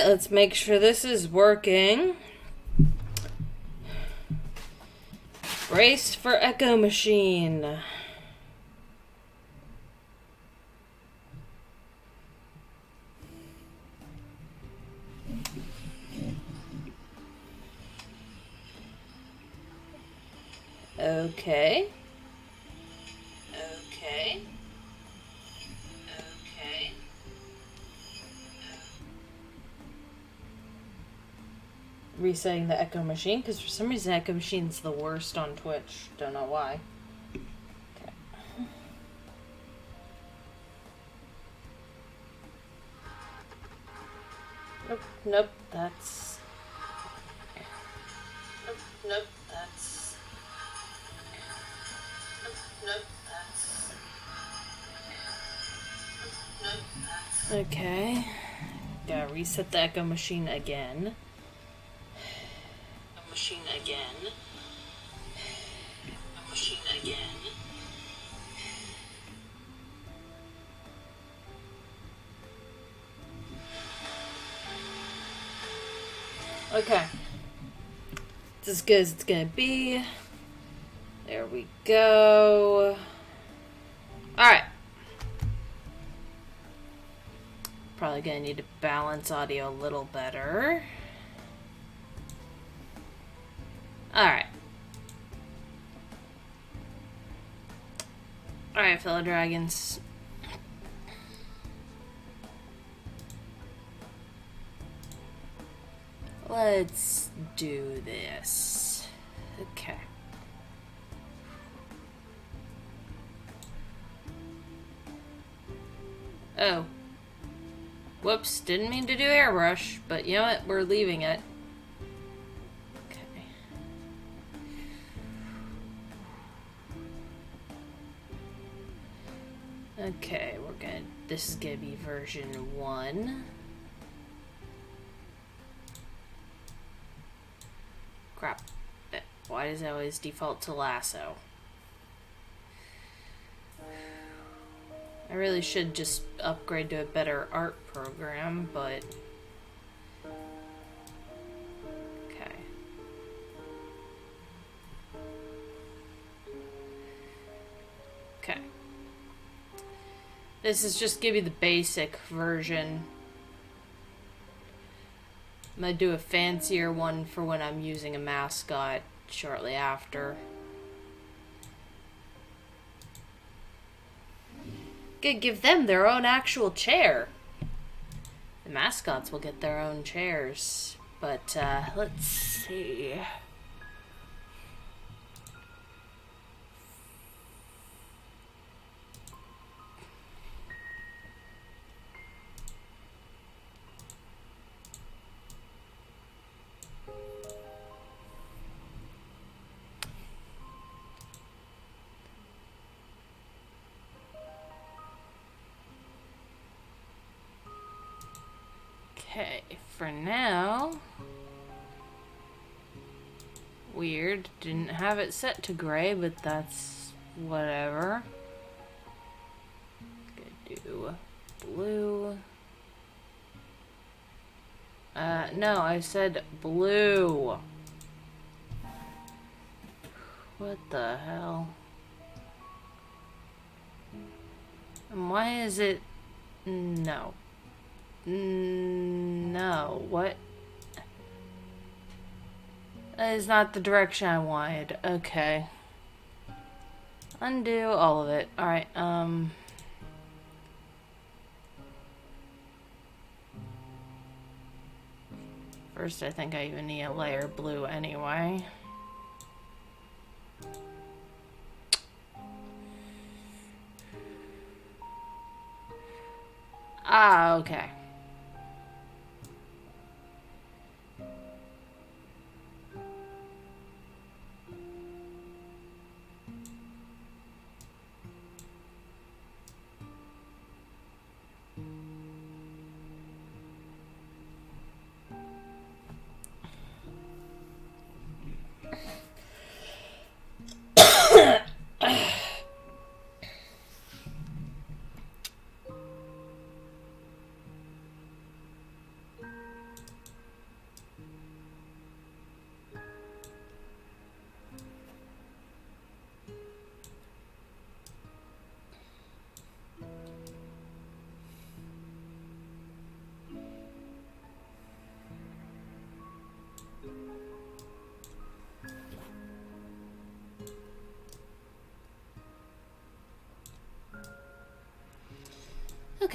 Alright, let's make sure this is working. Brace for Echo Machine. Okay. Okay. Okay. Resetting the Echo Machine, because for some reason Echo Machine's the worst on Twitch. Don't know why. Okay. Nope, nope, that's... Nope, nope, that's... Nope, that's... Nope, that's... Okay. Gotta reset the Echo Machine again. Machine again. Machine again. Okay. It's as good as it's gonna be. There we go. Alright. Probably gonna need to balance audio a little better. Alright. Alright, fellow dragons. Let's do this. Okay. Oh. Whoops, didn't mean to do airbrush, but you know what? We're leaving it. Okay, this is gonna be version 1. Crap. Why does it always default to lasso? I really should just upgrade to a better art program, but... Okay. Okay. This is just give you the basic version. I'm gonna do a fancier one for when I'm using a mascot shortly after. Gonna give them their own actual chair. The mascots will get their own chairs. But, let's see. Okay, for now... Weird, didn't have it set to gray, but that's whatever. Gonna do blue. No, I said blue. What the hell? And why is it... No. No, what? That is not the direction I wanted. Okay. Undo all of it. Alright, first I think I even need a layer blue anyway. Ah, okay.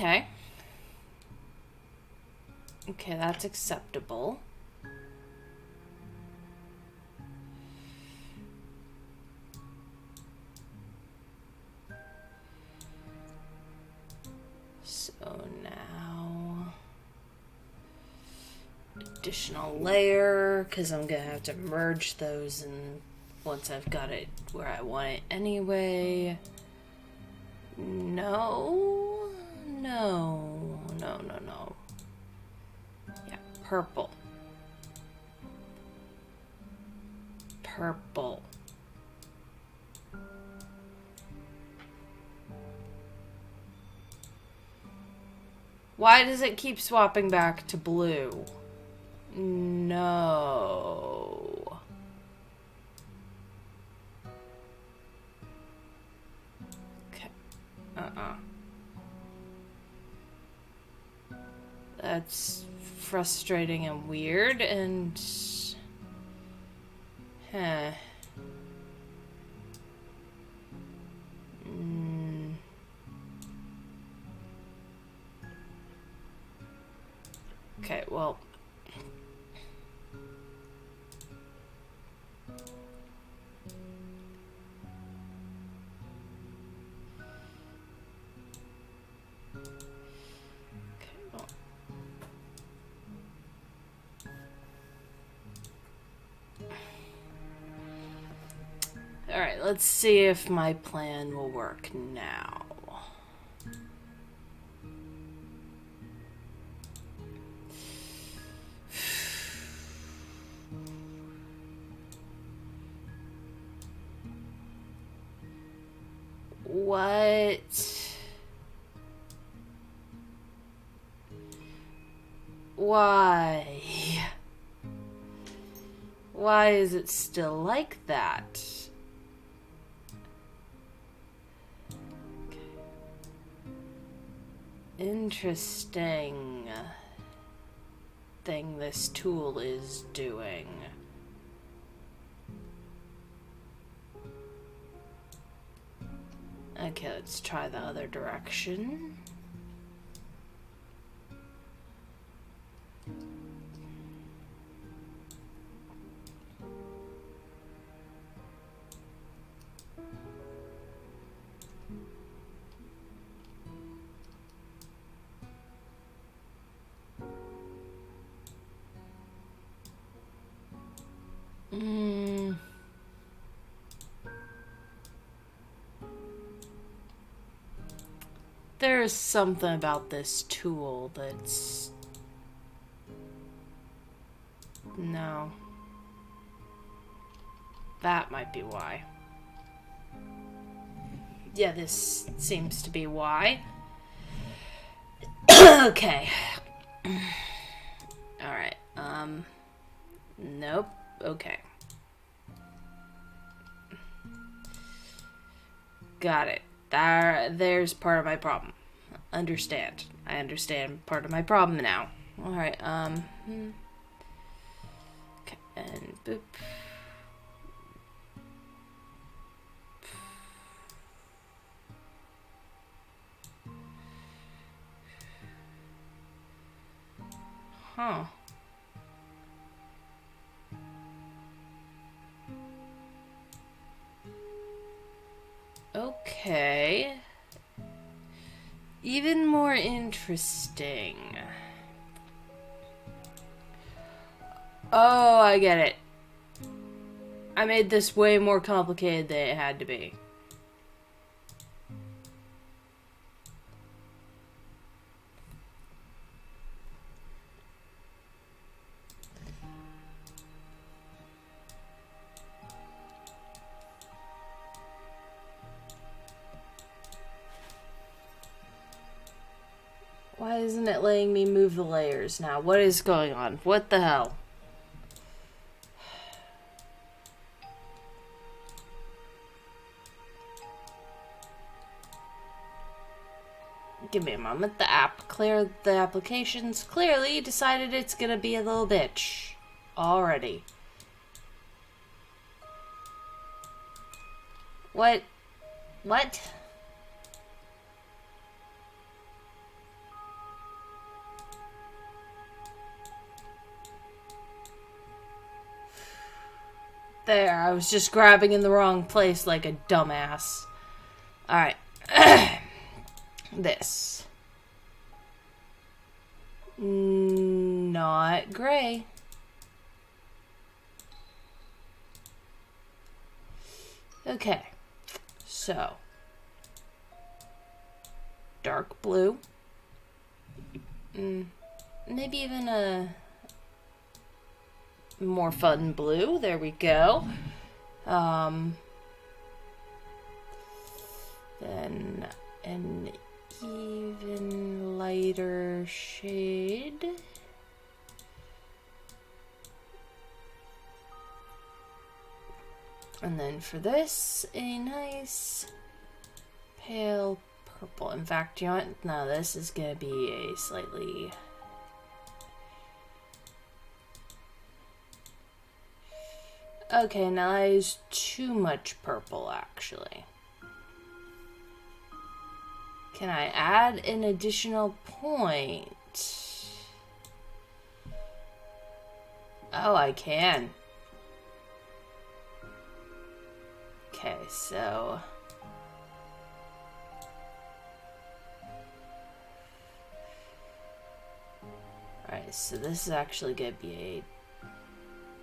Okay. Okay, that's acceptable. So now... additional layer, because I'm going to have to merge those and once I've got it where I want it anyway. No. Yeah, purple. Purple. Why does it keep swapping back to blue? No. Okay. That's frustrating and weird and... huh. Okay, well... Alright, let's see if my plan will work now. What? Why? Why is it still like that? Interesting thing this tool is doing. Okay, let's try the other direction. There's something about this tool that's... no. That might be why. Yeah, this seems to be why. Okay. Alright, nope. Okay. Got it. There's part of my problem. Understand. I understand part of my problem now. Alright, okay, and boop. Huh. Okay. Even more interesting. Oh, I get it. I made this way more complicated than it had to be. Why isn't it letting me move the layers now? What is going on? What the hell? Give me a moment. The app cleared the applications. Clearly decided it's gonna be a little bitch. Already. What? What? There, I was just grabbing in the wrong place like a dumbass. Alright. This. Not gray. Okay. So. Dark blue. Maybe even a more fun blue. There we go. Then an even lighter shade. And then for this, a nice pale purple. In fact, you know what? No, this is gonna be a slightly... Okay, now that is too much purple, actually. Can I add an additional point? Oh, I can. Okay, so... Alright, so this is actually going to be a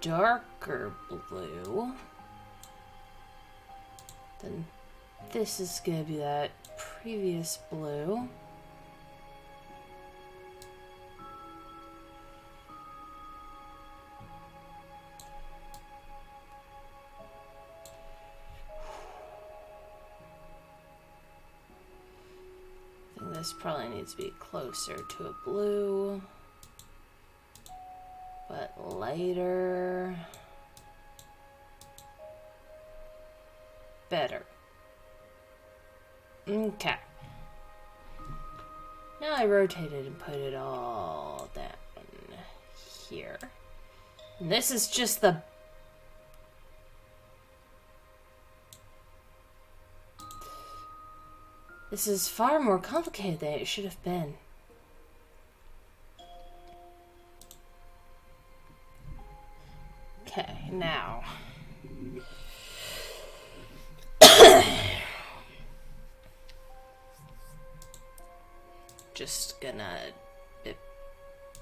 darker blue. Then this is going to be that previous blue. I think this probably needs to be closer to a blue, but lighter. Better. Okay. Now I rotate it and put it all down here. And this is just the... This is far more complicated than it should have been. Okay, now... Just gonna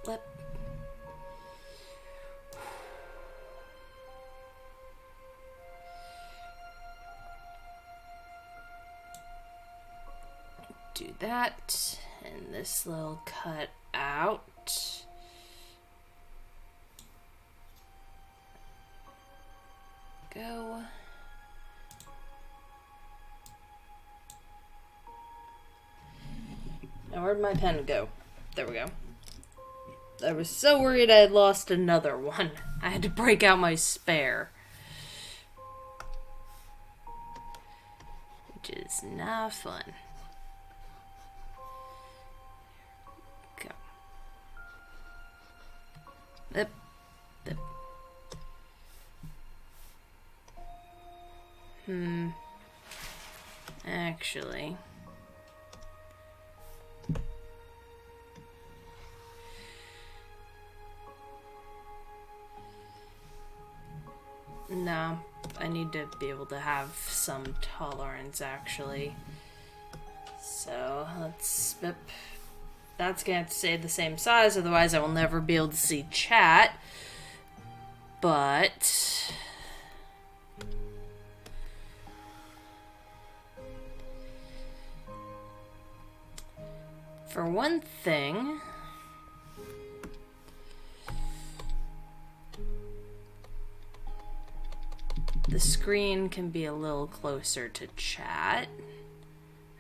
blip. Do that, and this little cut out. Go. Now where'd my pen go? There we go. I was so worried I had lost another one. I had to break out my spare. Which is not fun. Go. Yep. Yep. Actually... No, I need to be able to have some tolerance, actually. So, let's... That's gonna have to stay the same size, otherwise I will never be able to see chat. But... For one thing... The screen can be a little closer to chat.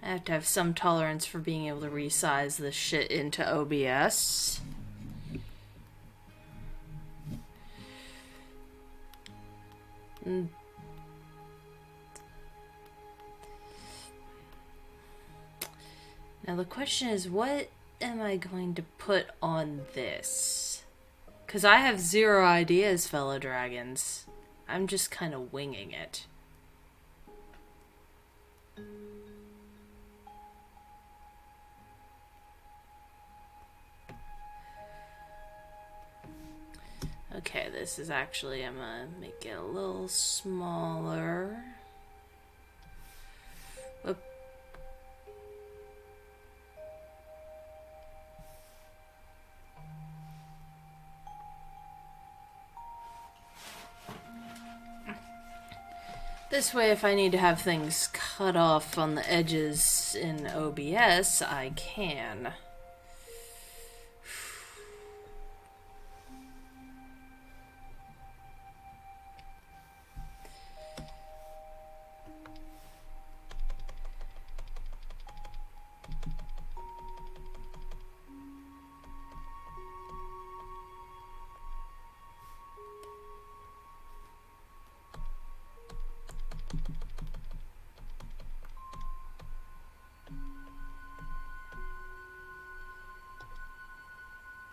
I have to have some tolerance for being able to resize this shit into OBS. Now the question is, what am I going to put on this? Because I have zero ideas, fellow dragons. I'm just kind of winging it. Okay, this is actually, I'm gonna make it a little smaller. Oop. This way, if I need to have things cut off on the edges in OBS, I can.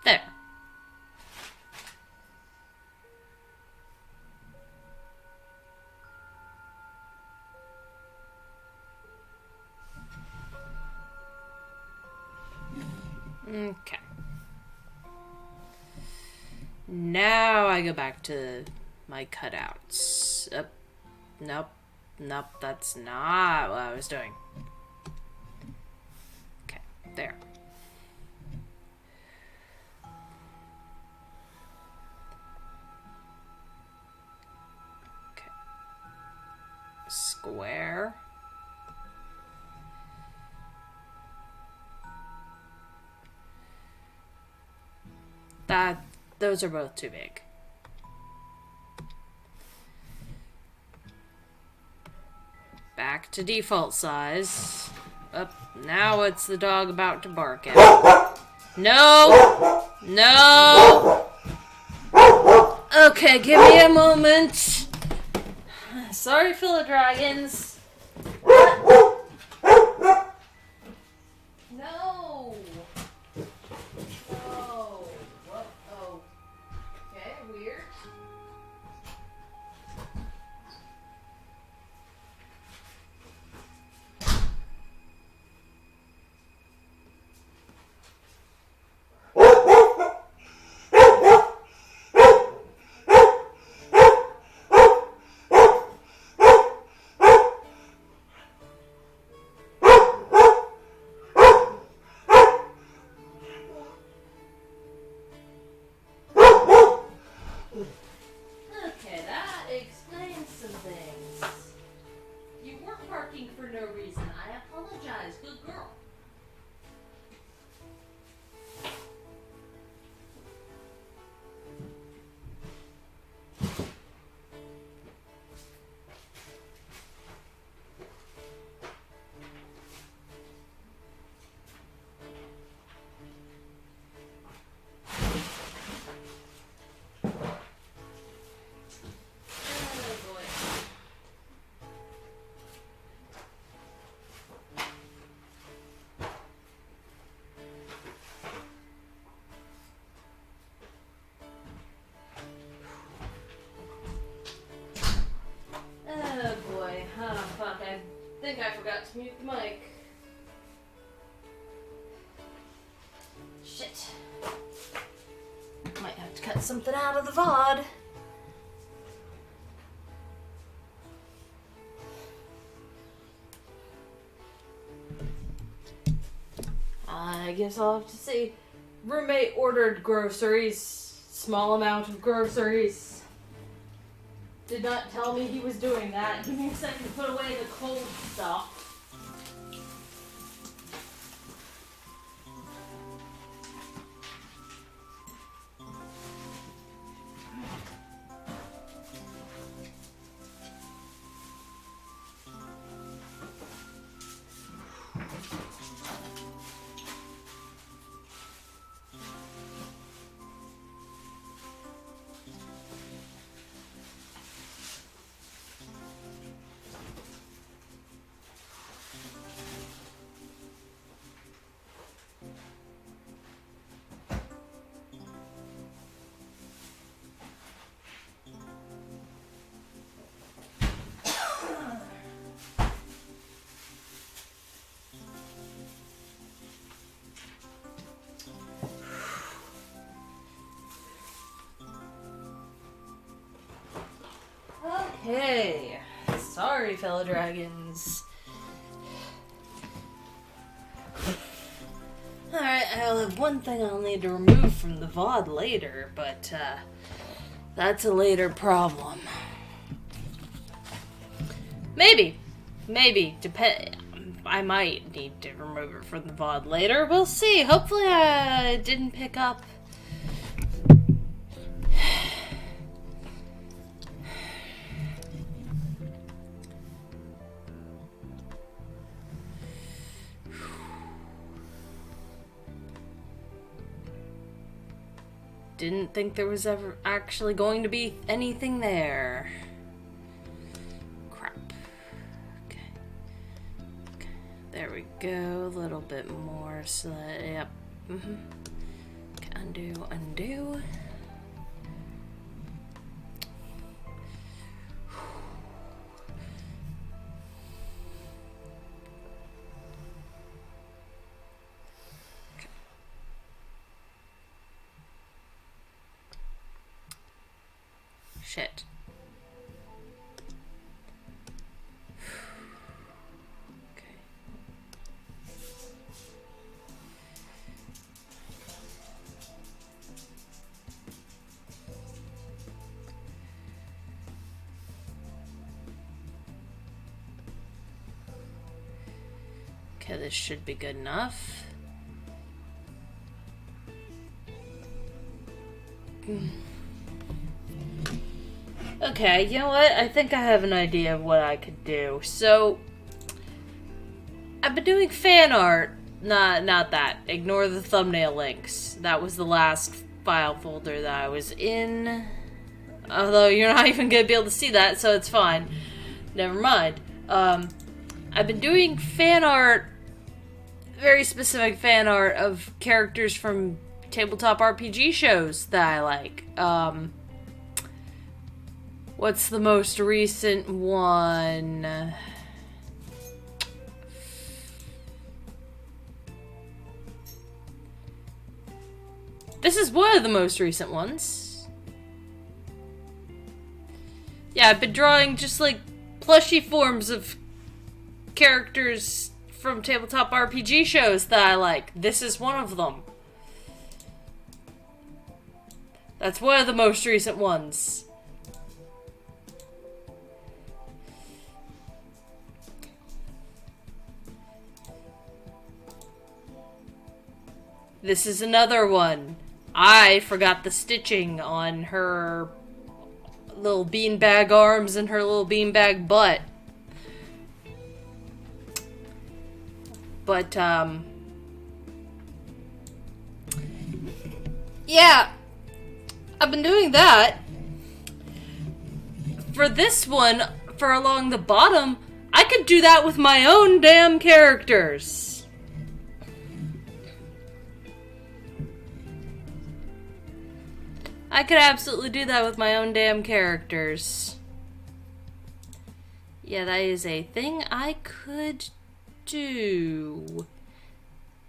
There. Okay. Now I go back to my cutouts. Nope. Nope, that's not what I was doing. Okay, there. Okay. Square. Those are both too big. Back to default size. Now what's the dog about to bark at? No! No! Okay, give me a moment. Sorry, Dragons. No! No! What? Oh. Okay, weird. Okay, that explains some things. You weren't barking for no reason. I apologize. Good girl. Oh boy. Oh fuck, I think I forgot to mute the mic. Shit. Might have to cut something out of the VOD. I guess I'll have to see. Roommate ordered groceries. Small amount of groceries. Did not tell me he was doing that. Give me a second to put away the cold stuff. Okay. Sorry, fellow dragons. Alright, I'll have one thing I'll need to remove from the VOD later, but that's a later problem. Maybe. I might need to remove it from the VOD later. We'll see. Hopefully I didn't pick up. Didn't think there was ever actually going to be anything there. Crap. Okay. There we go. A little bit more. So that, yep. Okay, undo. Shit. Okay. Okay, this should be good enough. Okay, you know what? I think I have an idea of what I could do. So, I've been doing fan art. Not that. Ignore the thumbnail links. That was the last file folder that I was in. Although you're not even gonna be able to see that, so it's fine. Never mind. I've been doing fan art, very specific fan art of characters from tabletop RPG shows that I like. What's the most recent one? This is one of the most recent ones. Yeah, I've been drawing just like plushie forms of characters from tabletop RPG shows that I like. This is one of them. That's one of the most recent ones. This is another one. I forgot the stitching on her little beanbag arms and her little beanbag butt. But, yeah. I've been doing that. For this one, for along the bottom, I could do that with my own damn characters. I could absolutely do that with my own damn characters. Yeah, that is a thing I could do.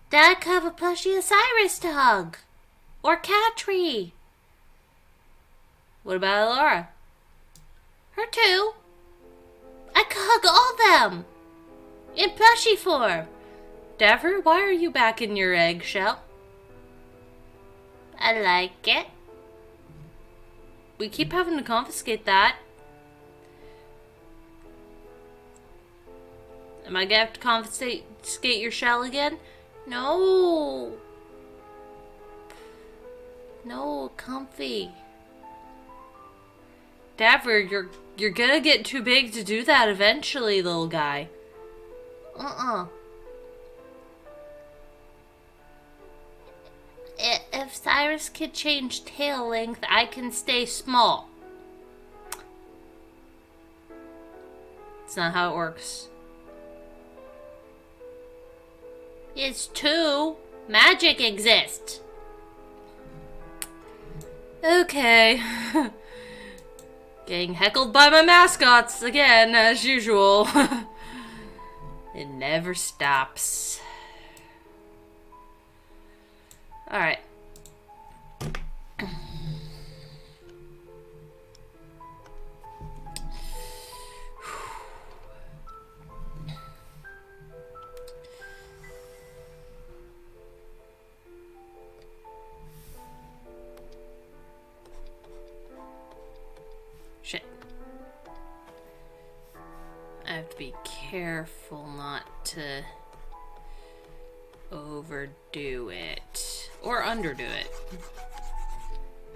Dad could have a plushie Osiris to hug. Or Catry. What about Laura? Her too. I could hug all them. In plushie form. Davver, why are you back in your eggshell? I like it. We keep having to confiscate that. Am I gonna have to confiscate your shell again? No. No, comfy. Davver, you're gonna get too big to do that eventually, little guy. If Cyrus could change tail length, I can stay small. It's not how it works. It's two. Magic exists. Okay. Getting heckled by my mascots again, as usual. It never stops. Alright. Shit. I have to be careful not to overdo it. Or underdo it.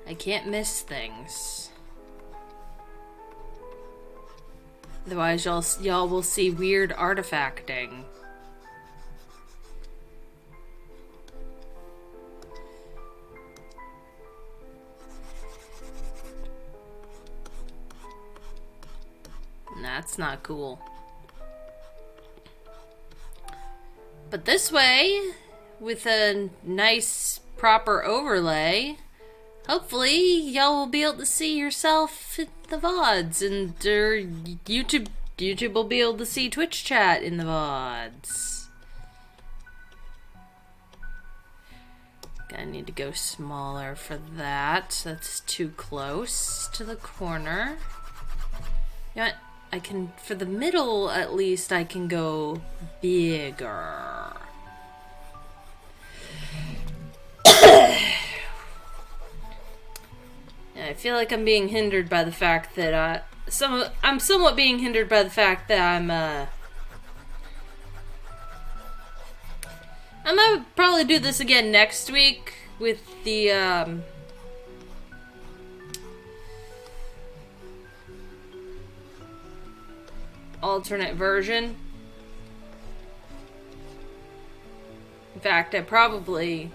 I can't miss things. Otherwise y'all will see weird artifacting. That's not cool. But this way, with a nice proper overlay, hopefully y'all will be able to see yourself in the VODs, and YouTube will be able to see Twitch chat in the VODs. I need to go smaller for that. That's too close to the corner. You know what? I can, for the middle at least, I can go bigger. I feel like I'm being hindered by the fact that I'm somewhat being hindered by the fact that I'm gonna probably do this again next week with the alternate version. In fact, I probably...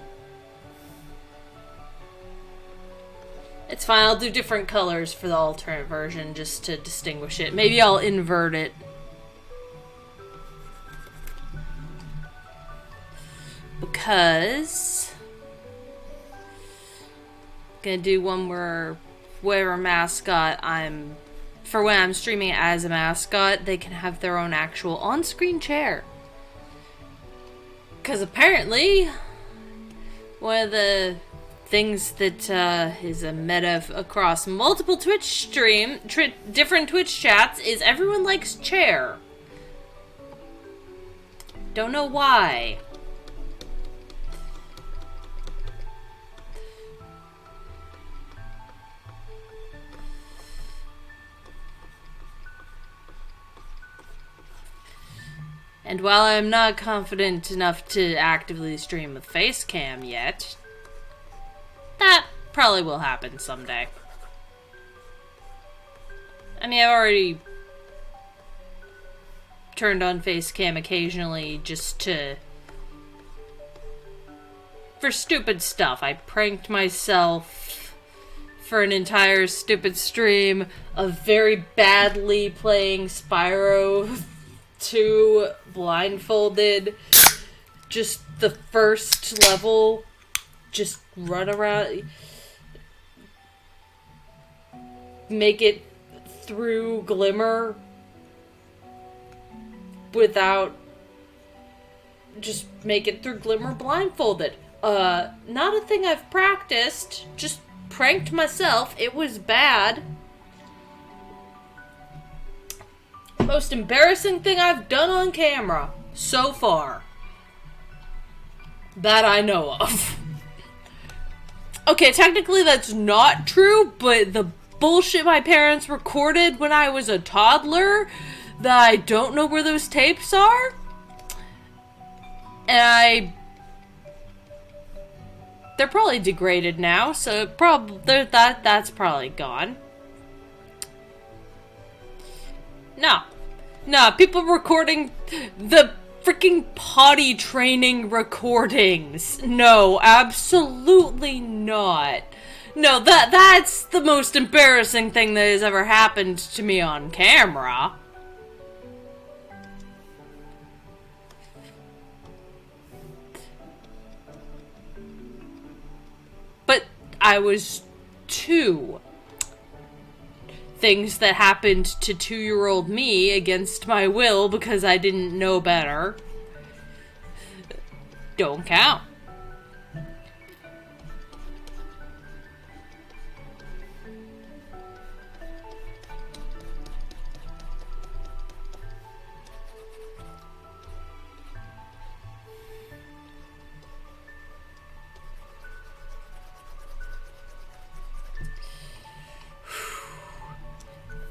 It's fine, I'll do different colors for the alternate version just to distinguish it. Maybe I'll invert it. Because... I'm gonna do one where whatever mascot I'm... For when I'm streaming as a mascot, they can have their own actual on-screen chair. Because apparently, one of the things that is a meta across multiple Twitch different Twitch chats is everyone likes chair. Don't know why. And while I'm not confident enough to actively stream with face cam yet, that probably will happen someday. I mean, I've already turned on face cam occasionally just for stupid stuff. I pranked myself for an entire stupid stream of very badly playing Spyro 2 blindfolded. Just the first level. Just run around. Make it through Glimmer without... Just make it through Glimmer blindfolded. Not a thing I've practiced. Just pranked myself. It was bad. Most embarrassing thing I've done on camera so far. That I know of. Okay, technically that's not true, but the bullshit my parents recorded when I was a toddler, that I don't know where those tapes are, and they're probably degraded now, so that's probably gone. No, people recording the freaking potty training recordings. No, absolutely not. No, that's the most embarrassing thing that has ever happened to me on camera. But I was 2. Things that happened to 2-year-old me against my will because I didn't know better don't count.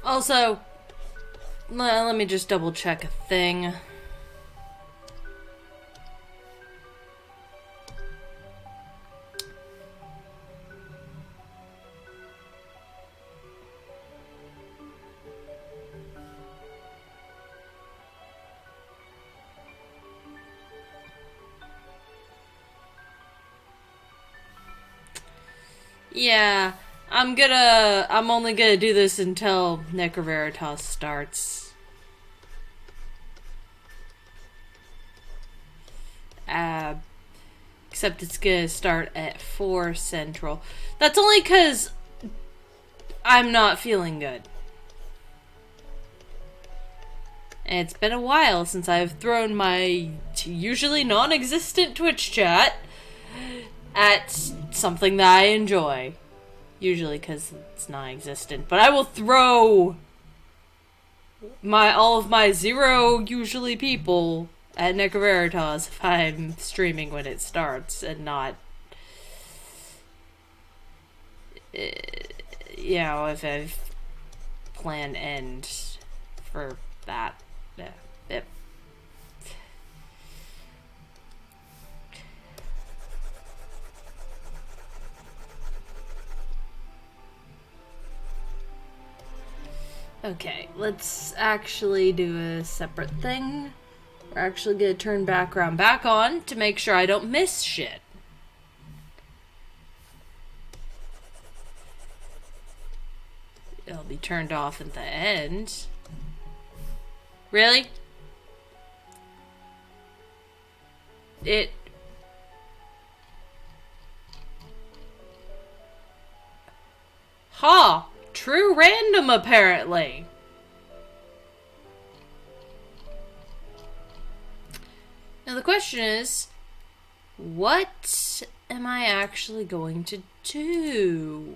Also, let me just double check a thing. Yeah, I'm only gonna do this until Necroveritas starts. Except it's gonna start at 4 Central. That's only because I'm not feeling good. And it's been a while since I've thrown my usually non-existent Twitch chat at something that I enjoy. Usually because it's non-existent. But I will throw all of my 0 usually people at Necroveritas if I'm streaming when it starts and not, you know, if I've planned end for that. Yep. Okay, let's actually do a separate thing. We're actually gonna turn background back on to make sure I don't miss shit. It'll be turned off at the end. Really? Ha! True random, apparently. Now the question is, what am I actually going to do?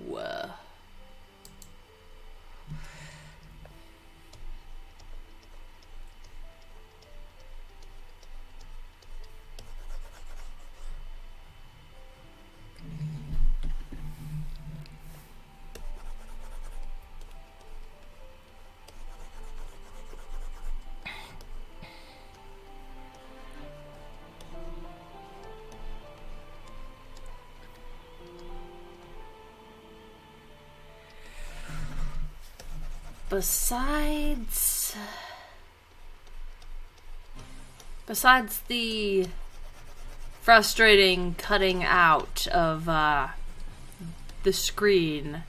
Besides the frustrating cutting out of the screen,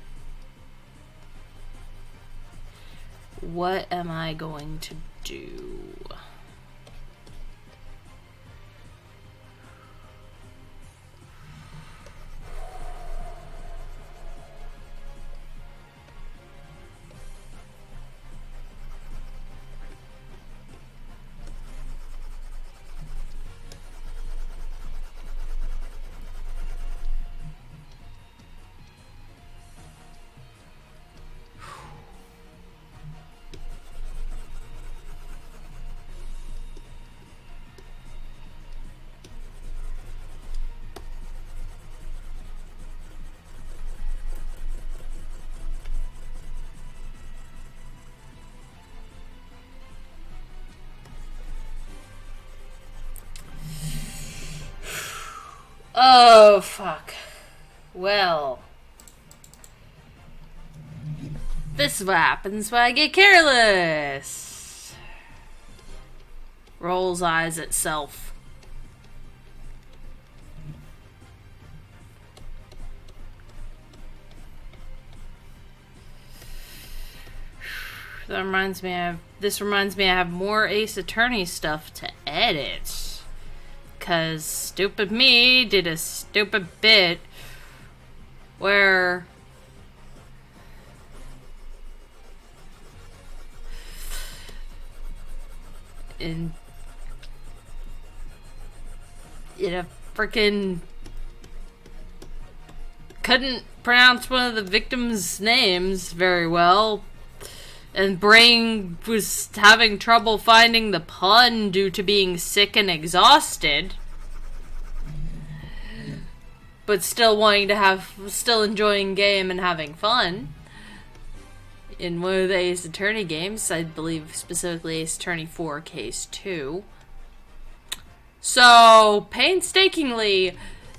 what am I going to do? Oh, fuck. Well. This is what happens when I get careless. Rolls eyes itself. This reminds me I have more Ace Attorney stuff to edit. Because stupid me did a stupid bit where freaking couldn't pronounce one of the victims' names very well. And Brain was having trouble finding the pun due to being sick and exhausted. But still wanting to still enjoying game and having fun. in one of the Ace Attorney games. I believe specifically Ace Attorney 4 Case 2. So, painstakingly,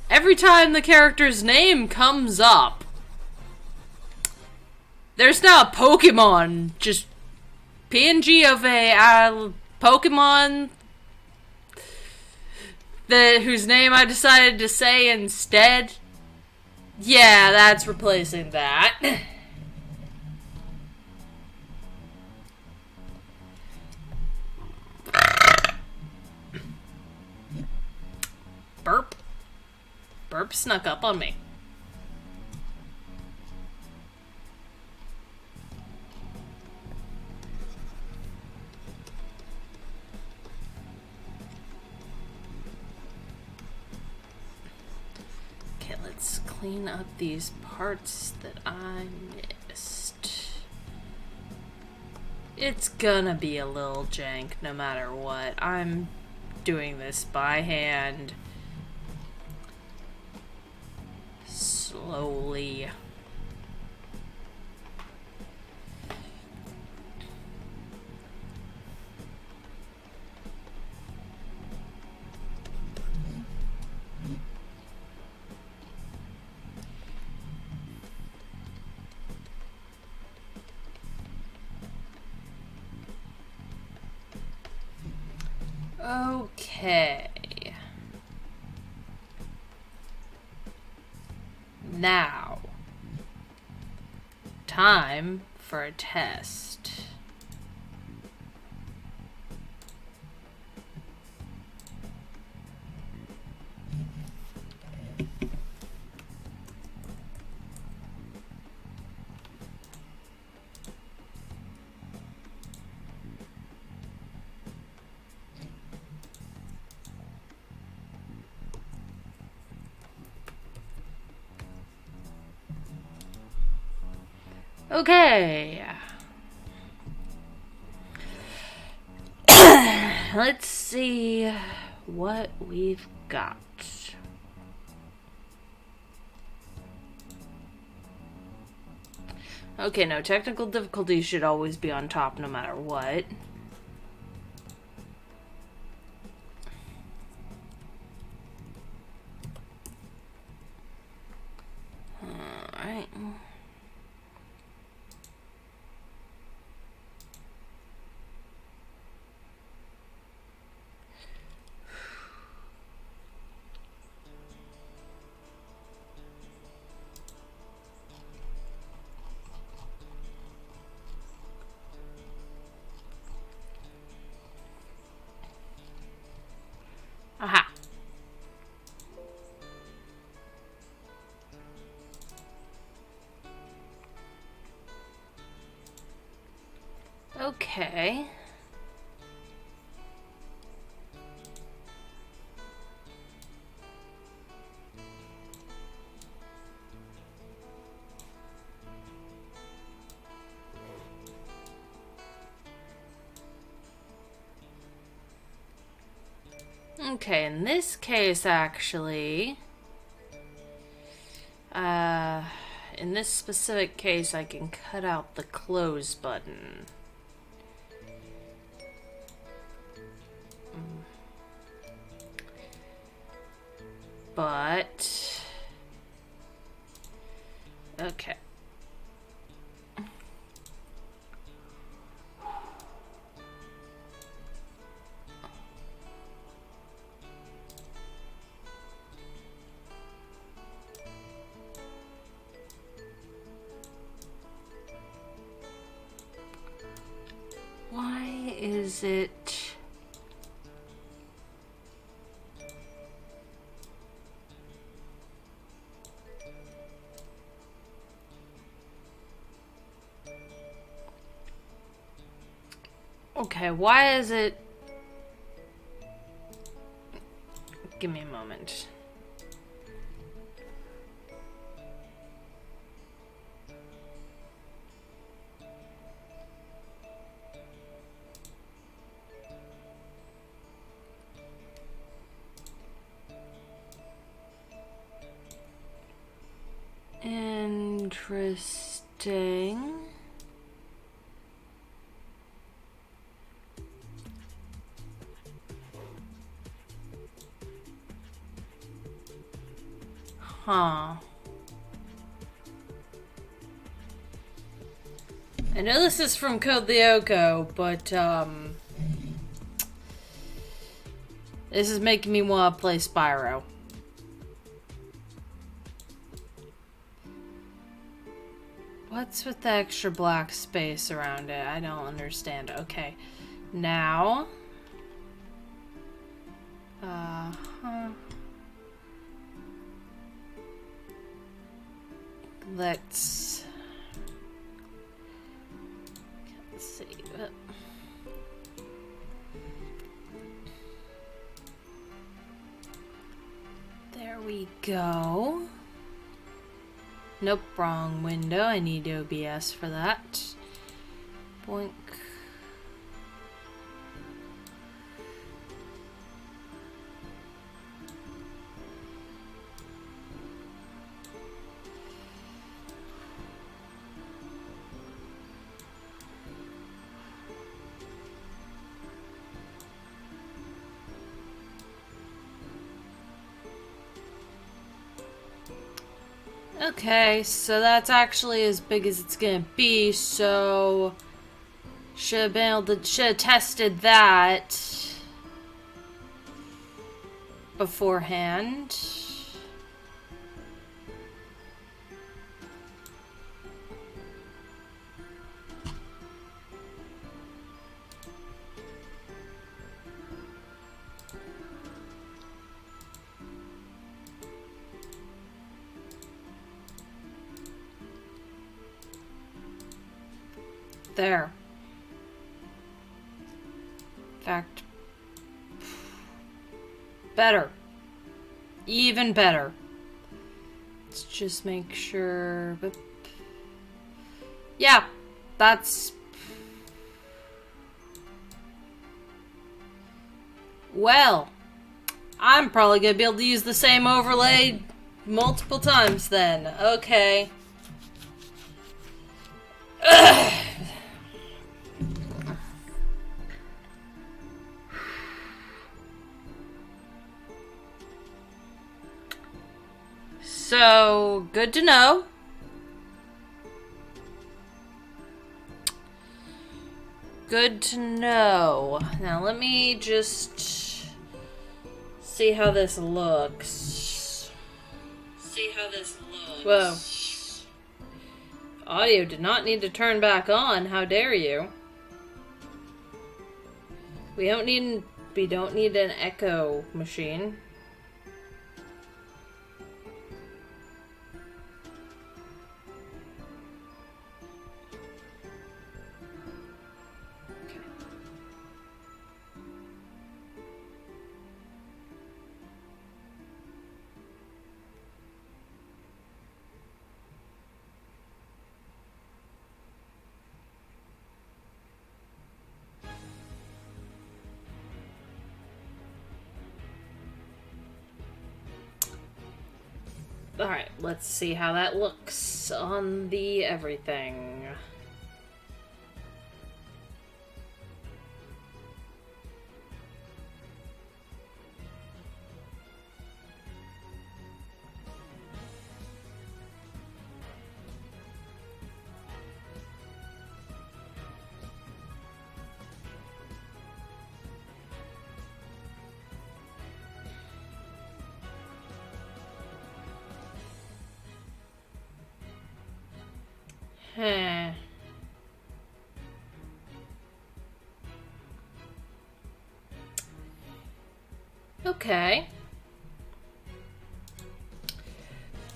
every time the character's name comes up, there's now a Pokemon, just PNG of a Pokemon whose name I decided to say instead. Yeah, that's replacing that. Burp. Burp snuck up on me. Okay, let's clean up these parts that I missed. It's gonna be a little jank no matter what. I'm doing this by hand. Slowly. Okay. Now, time for a test. Okay. Let's see what we've got. Okay, no, technical difficulty should always be on top no matter what. Alright. Aha. Okay. Okay, in this case, actually, in this specific case, I can cut out the close button. But, okay. Why is it... Okay, why is it... Give me a moment. Interesting. Huh. I know this is from Code Lyoko, but, this is making me want to play Spyro. What's with the extra black space around it? I don't understand. Okay. Now... Let's see. There we go. Nope, wrong window. I need OBS for that. Boink. Okay, so that's actually as big as it's gonna be, so should have tested that beforehand. There. In fact, better. Even better. Let's just make sure. Yeah, that's... Well, I'm probably gonna be able to use the same overlay multiple times then. Okay. Ugh. So, good to know. Good to know. Now, let me just see how this looks. Whoa. Audio did not need to turn back on. How dare you? We don't need an echo machine. Alright, let's see how that looks on the everything. Okay.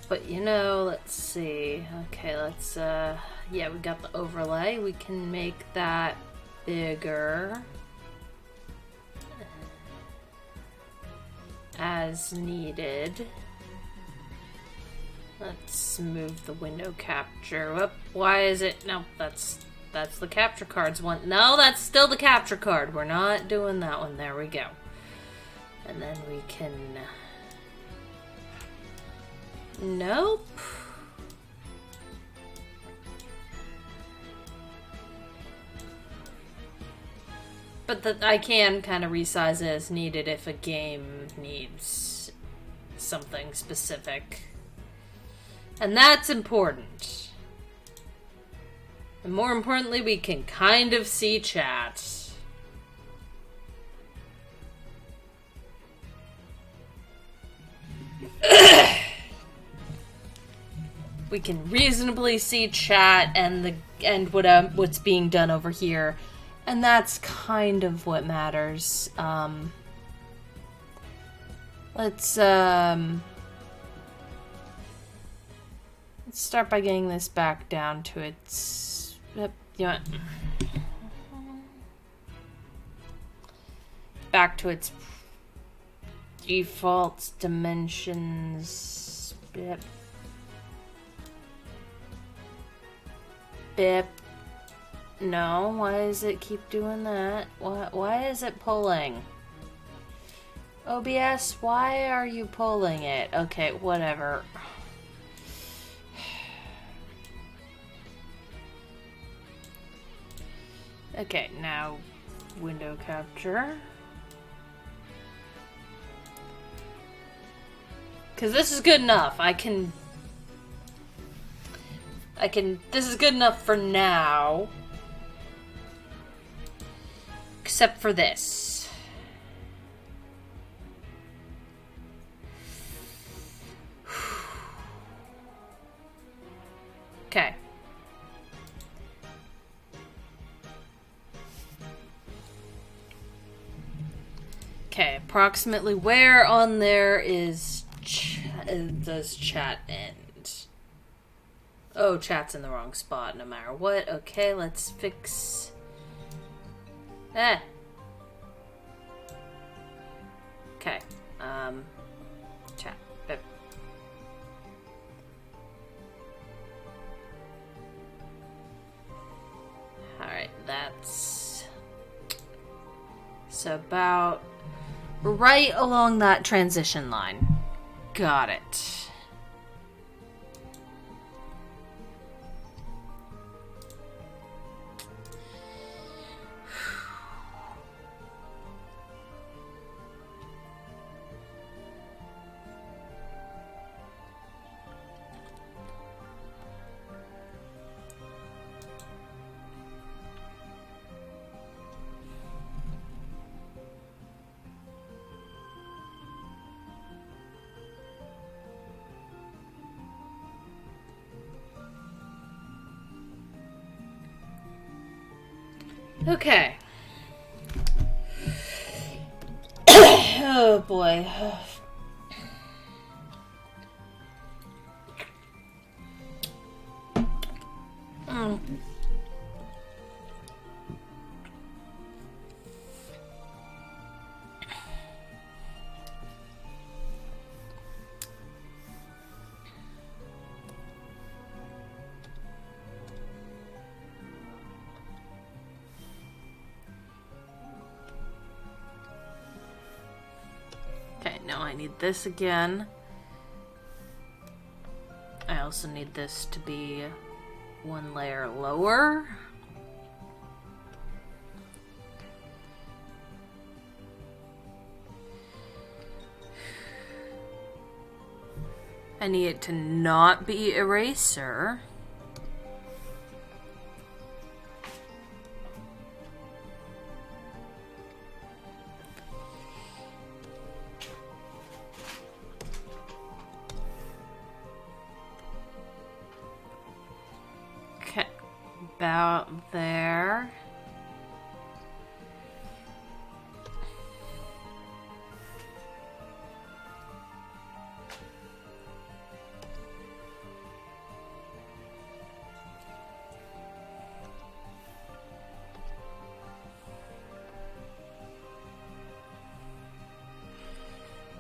But you know, let's see. Okay, let's yeah, we got the overlay. We can make that bigger as needed. Let's move the window capture. Whoop, why is it? No, that's the capture cards one. No, that's still the capture card. We're not doing that one. There we go. And then we can... Nope. But I can kind of resize it as needed if a game needs something specific. And that's important. And more importantly, we can kind of see chat. We can reasonably see chat and what's being done over here, and that's kind of what matters. Let's start by getting this back down to its. Yep, you know what? Back to its default dimensions. Yep. Bip. No, why does it keep doing that? Why is it pulling? OBS, why are you pulling it? Okay, whatever. Okay, now window capture. Because this is good enough. This is good enough for now. Except for this. Okay. Okay, approximately where on there is does chat end? Oh, chat's in the wrong spot no matter what. Okay, let's fix... Okay. Chat. Bip. Alright, that's... So about right along that transition line. Got it. Okay. Oh boy. Okay, now I need this again. I also need this to be one layer lower. I need it to not be eraser. Okay, about there.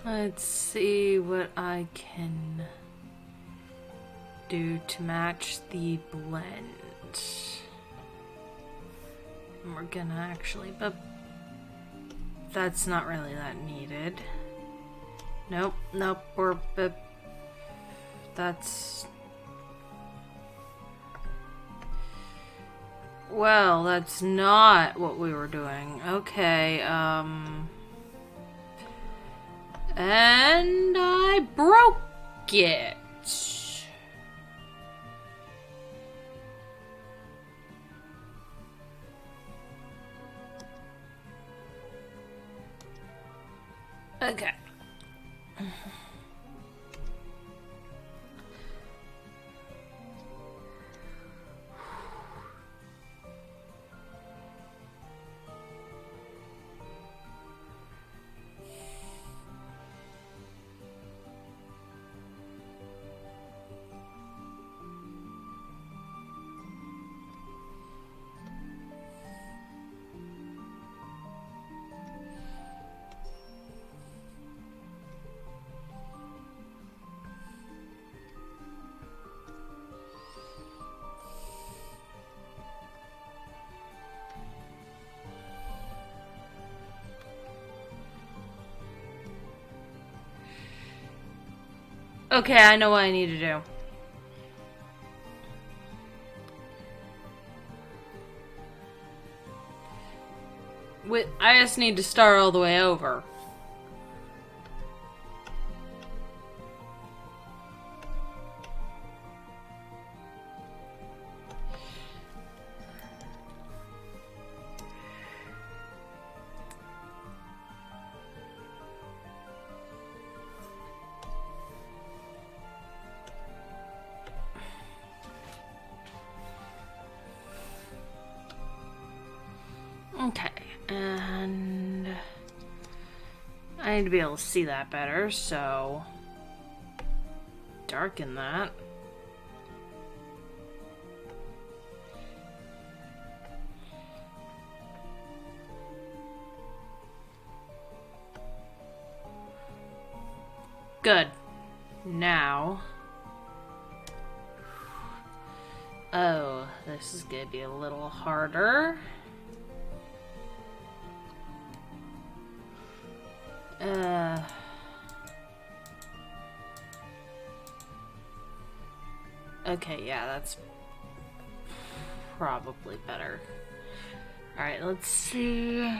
Let's see what I can do to match the blend. And we're gonna actually, but that's not really that needed. Nope, nope, that's... Well, that's not what we were doing. Okay, and I broke it. Okay. Okay, I know what I need to do. I just need to start all the way over. Okay, and I need to be able to see that better, so darken that. Good. Now, oh, this is gonna be a little harder. Okay, yeah, that's probably better. Alright, let's see.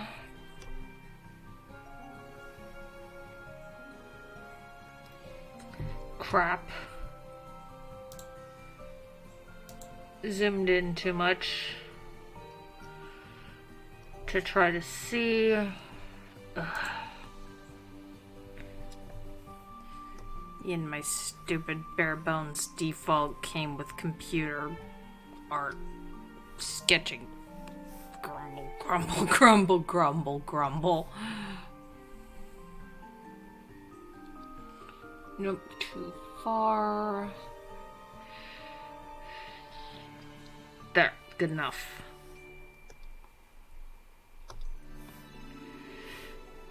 Crap. Zoomed in too much to try to see. Ugh. In my stupid bare bones default came with computer art sketching. Grumble, grumble, grumble, grumble, grumble. Nope, too far. There, good enough.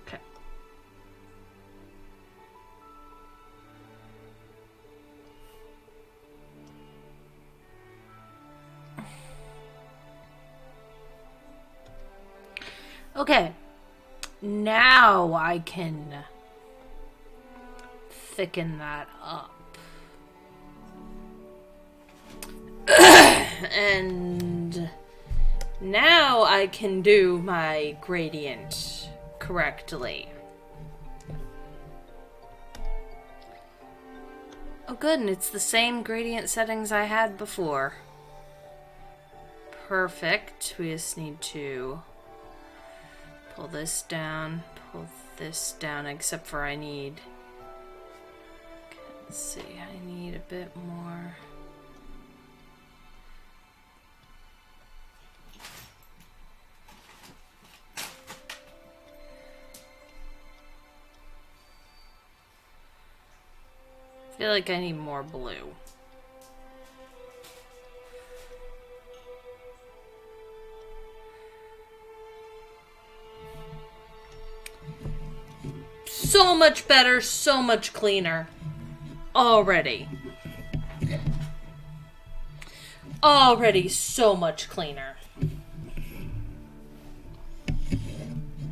Okay. Okay, now I can thicken that up. And now I can do my gradient correctly. Oh good, and it's the same gradient settings I had before. Perfect. We just need to pull this down, except for I need... Let's see, I need a bit more... I feel like I need more blue. So much better, so much cleaner. Already. Already so much cleaner.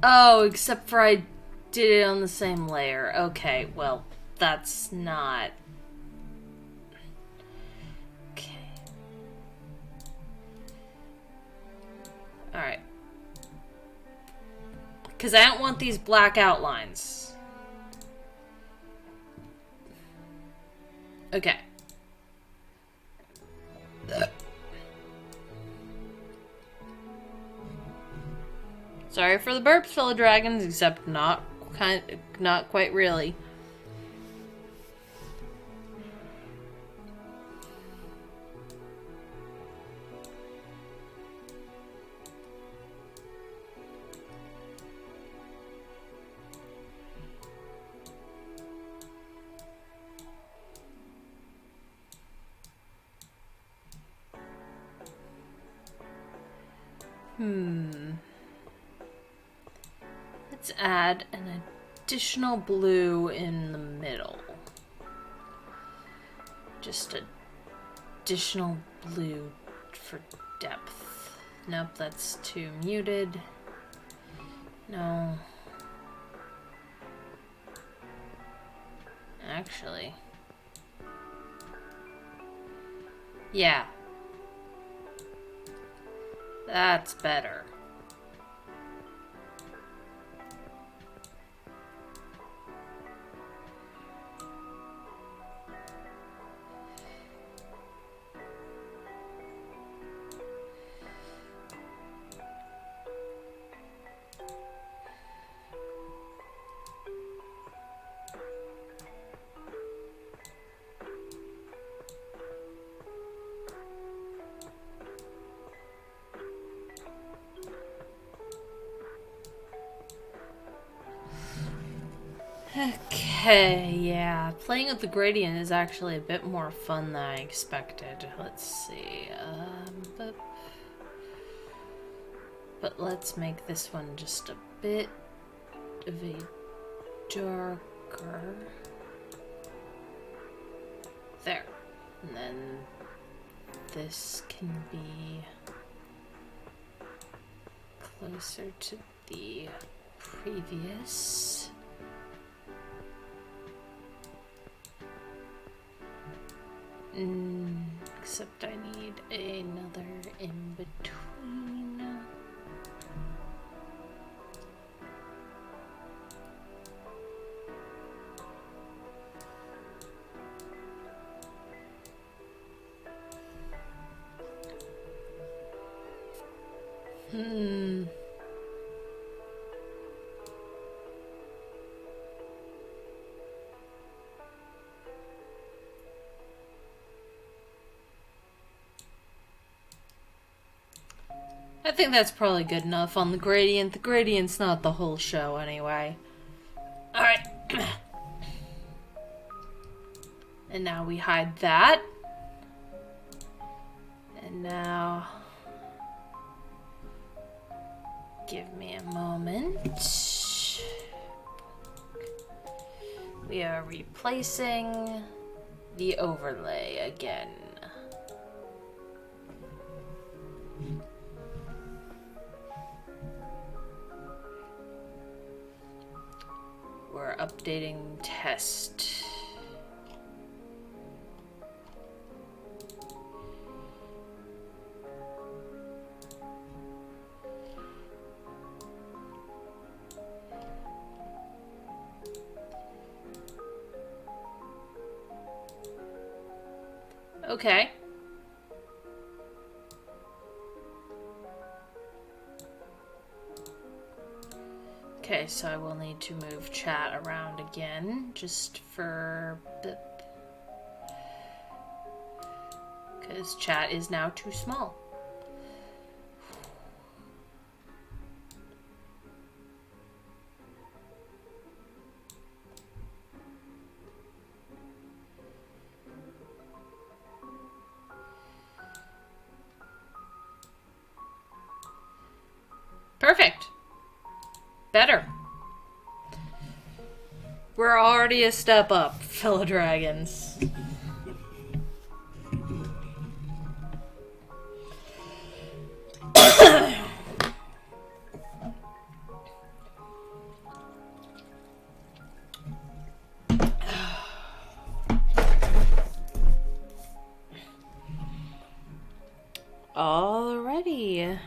Oh, except for I did it on the same layer. Okay, well, that's not... Okay. Alright. Because I don't want these black outlines. Okay. Sorry for the burps, fellow dragons, except not not quite really. Let's add an additional blue in the middle. Just additional blue for depth. Nope, that's too muted. No. Actually. Yeah. That's better. Okay, yeah. Playing with the gradient is actually a bit more fun than I expected. Let's see. But let's make this one just a bit of a darker. There. And then this can be closer to the previous. Except I need another in between. I think that's probably good enough on the gradient. The gradient's not the whole show anyway. Alright. And now we hide that. And now... give me a moment. We are replacing the overlay again. We're updating test. Okay. Okay, so I will need to move chat around again, just for because chat is now too small. Perfect. Better. We're already a step up, fellow dragons. Alrighty.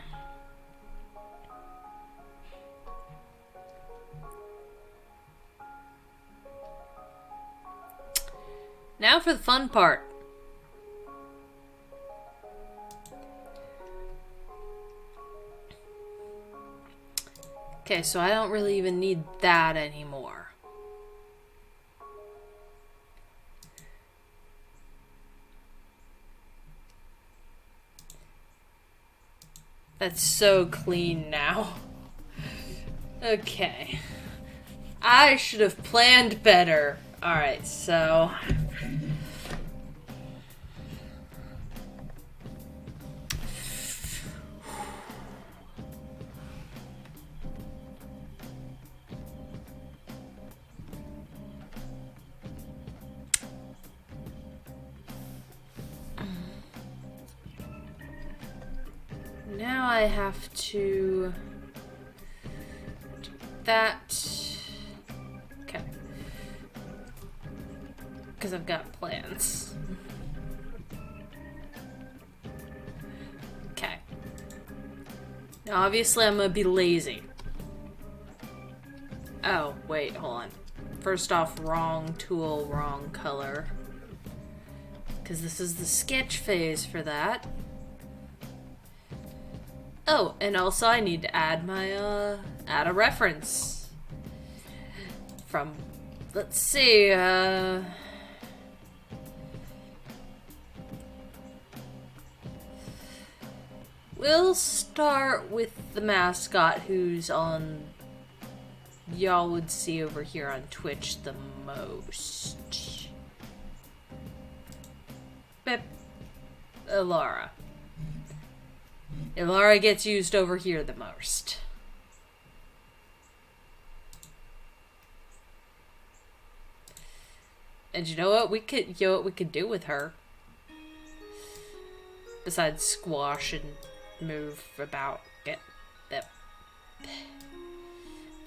Now for the fun part. Okay, so I don't really even need that anymore. That's so clean now. Okay. I should have planned better. Alright, so... Now I have to do that. Okay. Because I've got plans. Okay. Now obviously I'm gonna be lazy. Oh, wait, hold on. First off, wrong tool, wrong color. Because this is the sketch phase for that. Oh, and also I need to add my, add a reference. From, let's see, we'll start with the mascot who's on, y'all would see over here on Twitch the most. Bip. Ilara. Ilara gets used over here the most. And you know what we could do with her? Besides squash and move about. Get that.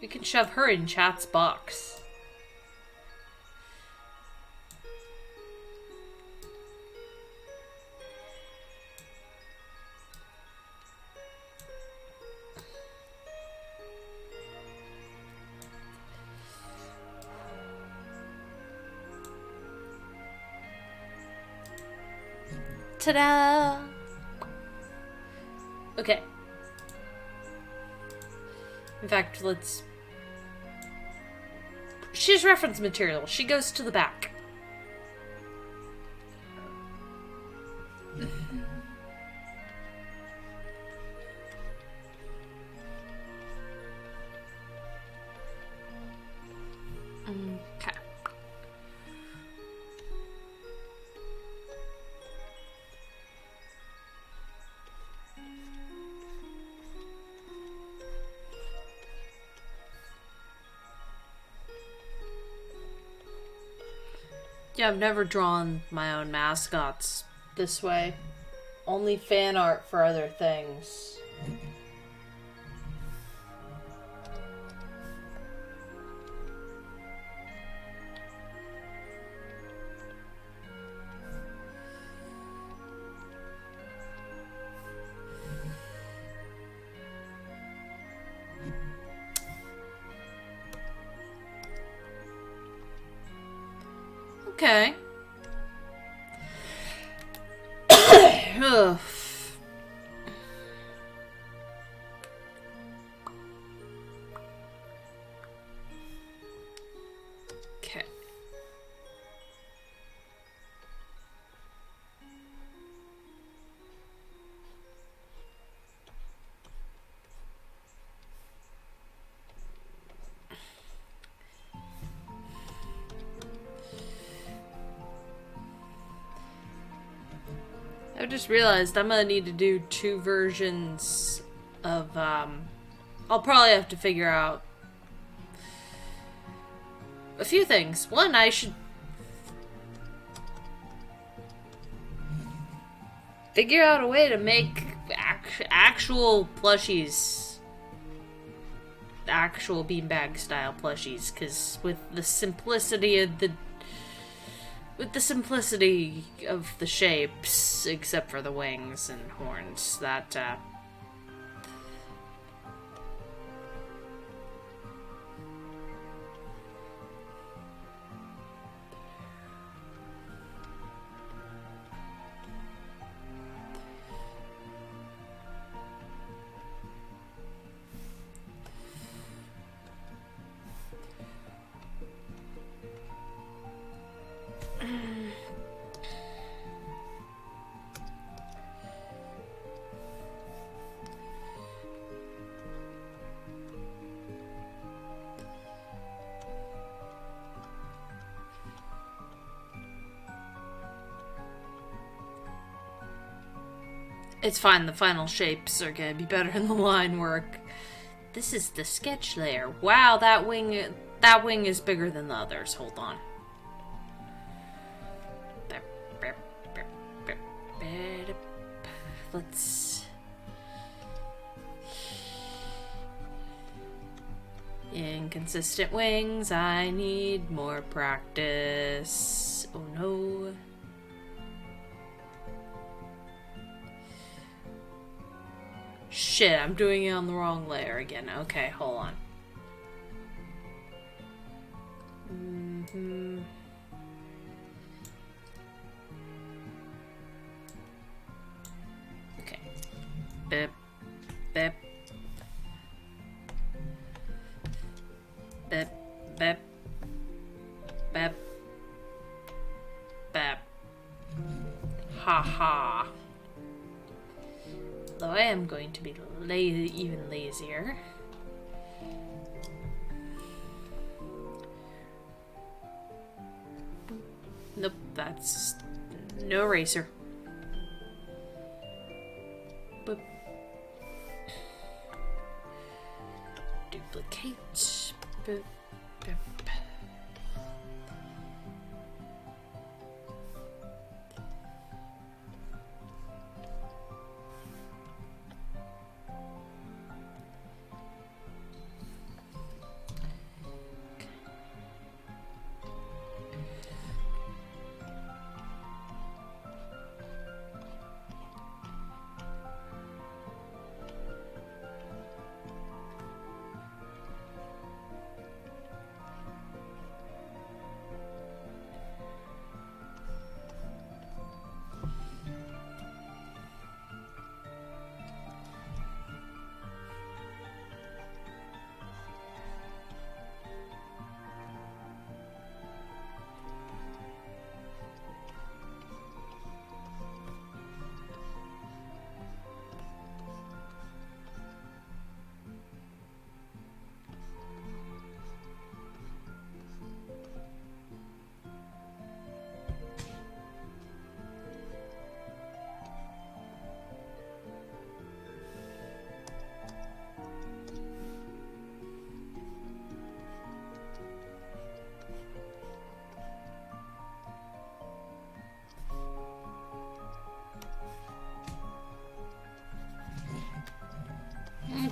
We can shove her in chat's box. Ta-da! Okay. In fact, let's... She's reference material. She goes to the back. Okay. Yeah, I've never drawn my own mascots this way. Only fan art for other things. Okay. Ugh. Okay. I just realized I'm gonna need to do 2 versions of, I'll probably have to figure out a few things. One, I should figure out a way to make actual plushies. Actual beanbag style plushies, because with the simplicity of the shapes, except for the wings and horns, that, It's fine, the final shapes are gonna be better in the line work. This is the sketch layer. Wow, that wing is bigger than the others. Hold on. Let's... Inconsistent wings. I need more practice. Oh no. Shit, I'm doing it on the wrong layer again. Okay, hold on. Okay. Bip. Bip. Bip. Bip. Bip. Bip. Ha ha. Though I am going to be even lazier. Nope, that's no eraser. Boop. Duplicate. Boop. Boop.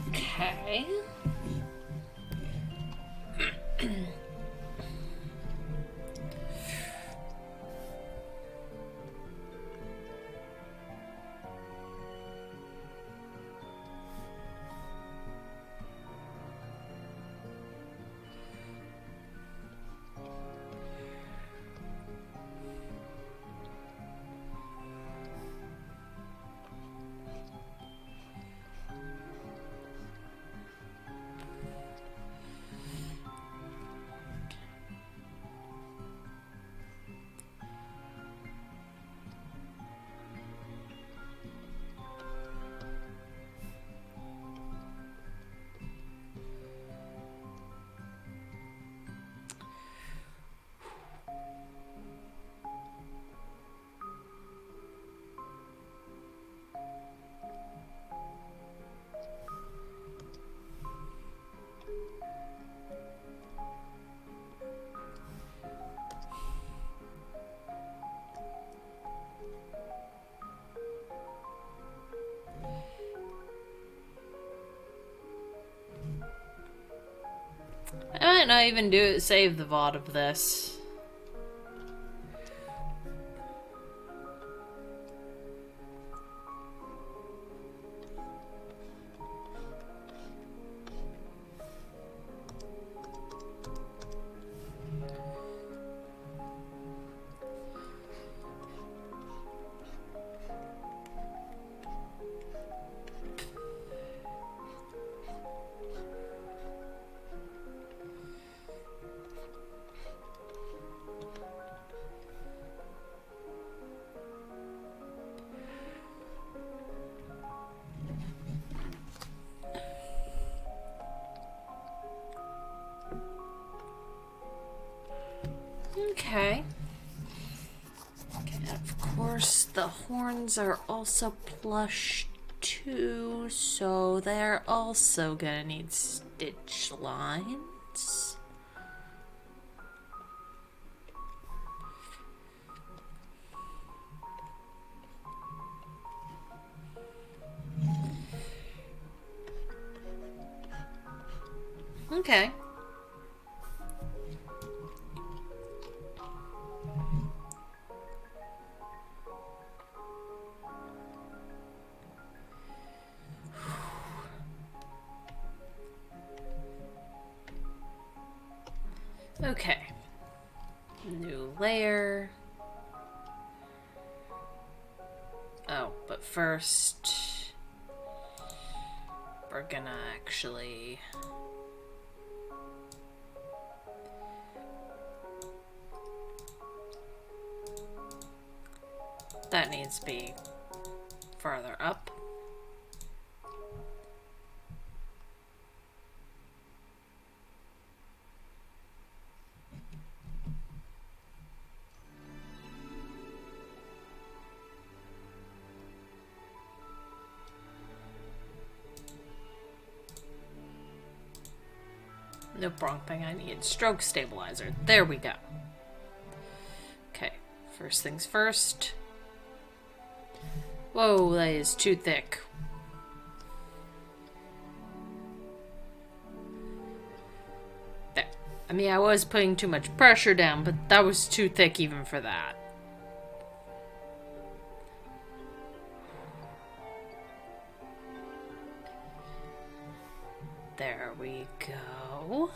Okay. I might not even save the VOD of this. Okay. Okay, of course the horns are also plushed 2, so they're also gonna need stitch lines. Okay. Okay. New layer. Oh, but first we're gonna actually that needs to be farther up. Nope, wrong thing I need. Stroke stabilizer. There we go. Okay, first things first. Whoa, that is too thick. There. I mean, I was putting too much pressure down, but that was too thick even for that. There we go.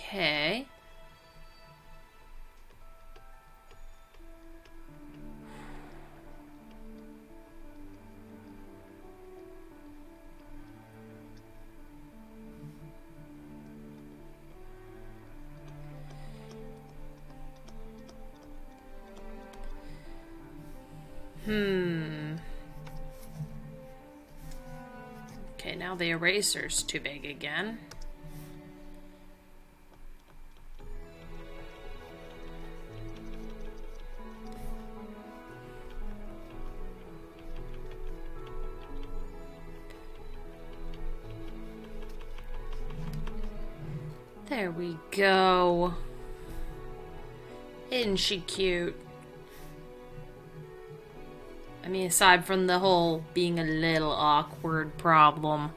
Okay. Okay, now the eraser's too big again. There we go. Isn't she cute? I mean, aside from the whole being a little awkward problem.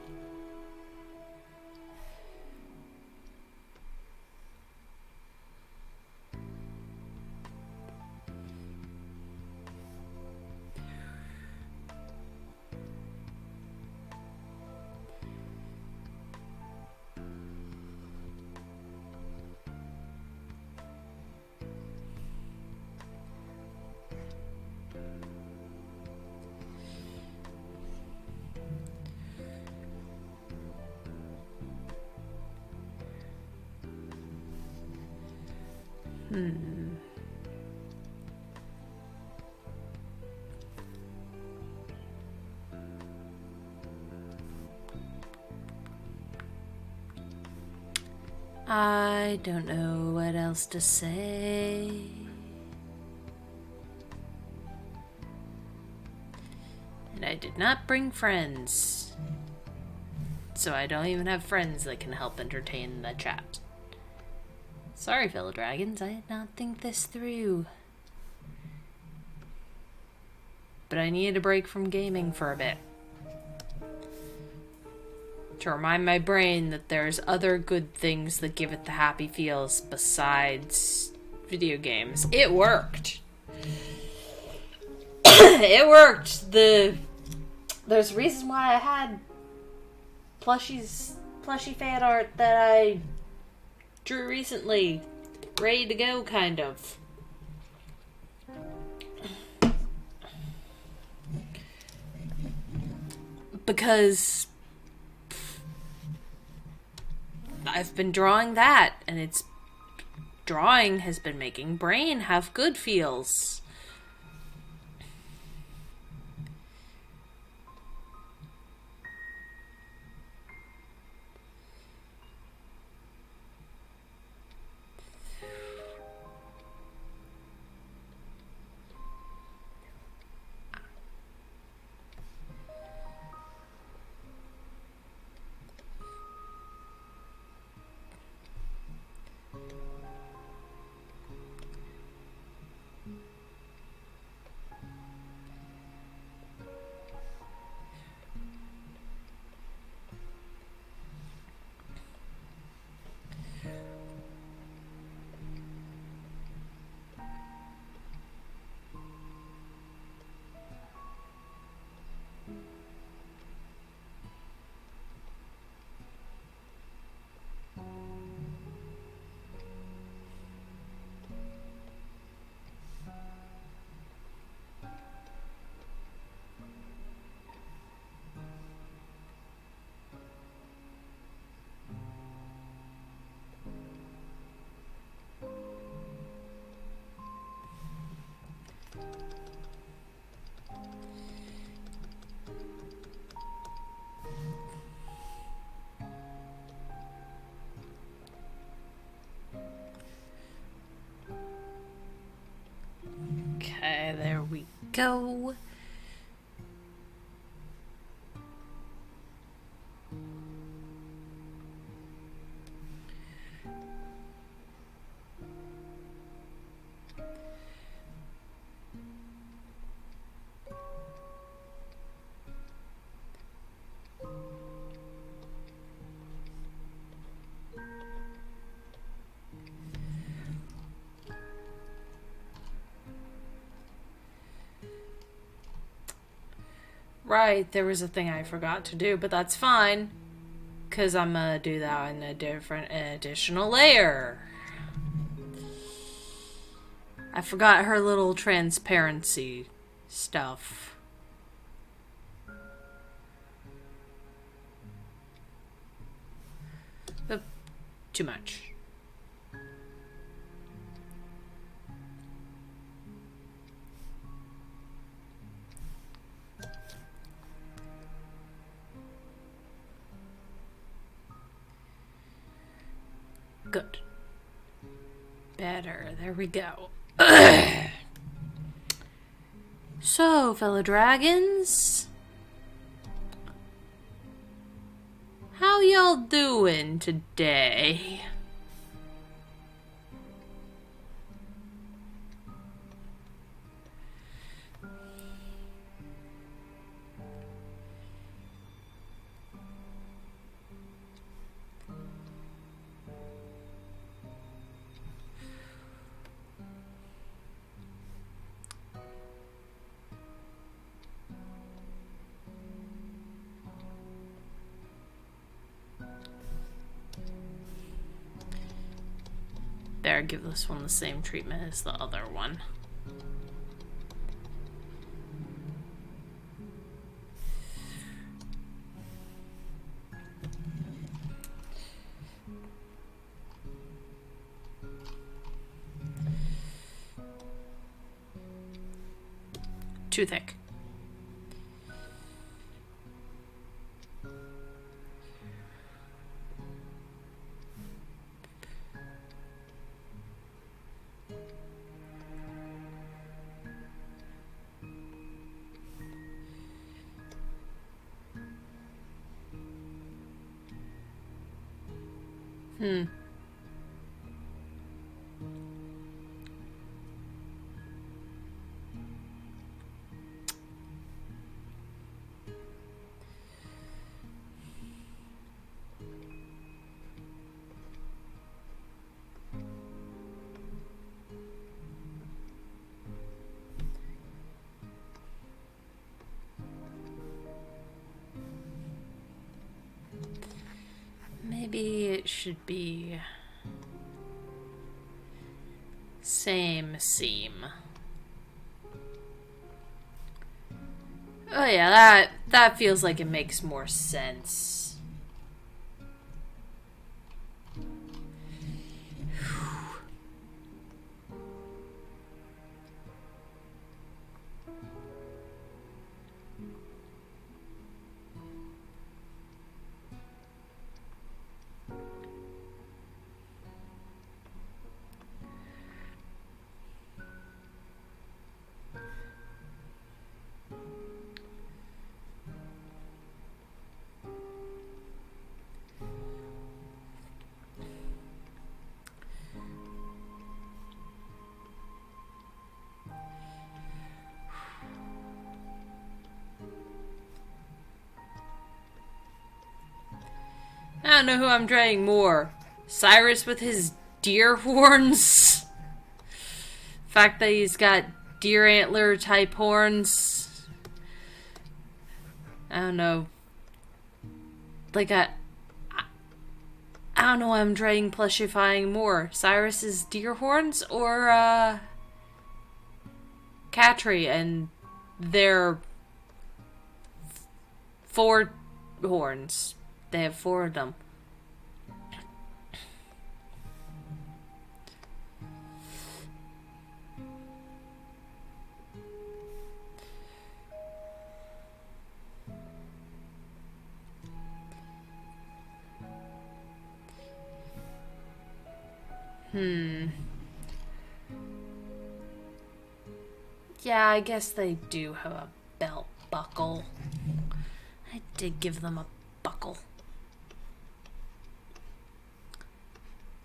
I don't know what else to say. And I did not bring friends. So I don't even have friends that can help entertain the chat. Sorry, fellow dragons, I did not think this through. But I needed a break from gaming for a bit. To remind my brain that there's other good things that give it the happy feels besides video games. It worked. It worked. There's a reason why I had plushies plushie fan art that I drew recently. Ready to go, kind of. Because I've been drawing that, and it's drawing has been making brain have good feels. Okay, there we go. Right, there was a thing I forgot to do, but that's fine. Because I'm gonna do that in an additional layer. I forgot her little transparency stuff. Too much. Good. Better. There we go. So, fellow dragons, how y'all doing today? There, give this one the same treatment as the other one. Too thick. height should be same seam. Oh yeah, that feels like it makes more sense. I don't know who I'm dragging more. Cyrus with his deer horns. Fact that he's got deer antler type horns. I don't know. Like I don't know why I'm dragging plushifying more. Cyrus's deer horns or Catry and their 4 horns. They have 4 of them. Yeah, I guess they do have a belt buckle. I did give them a buckle.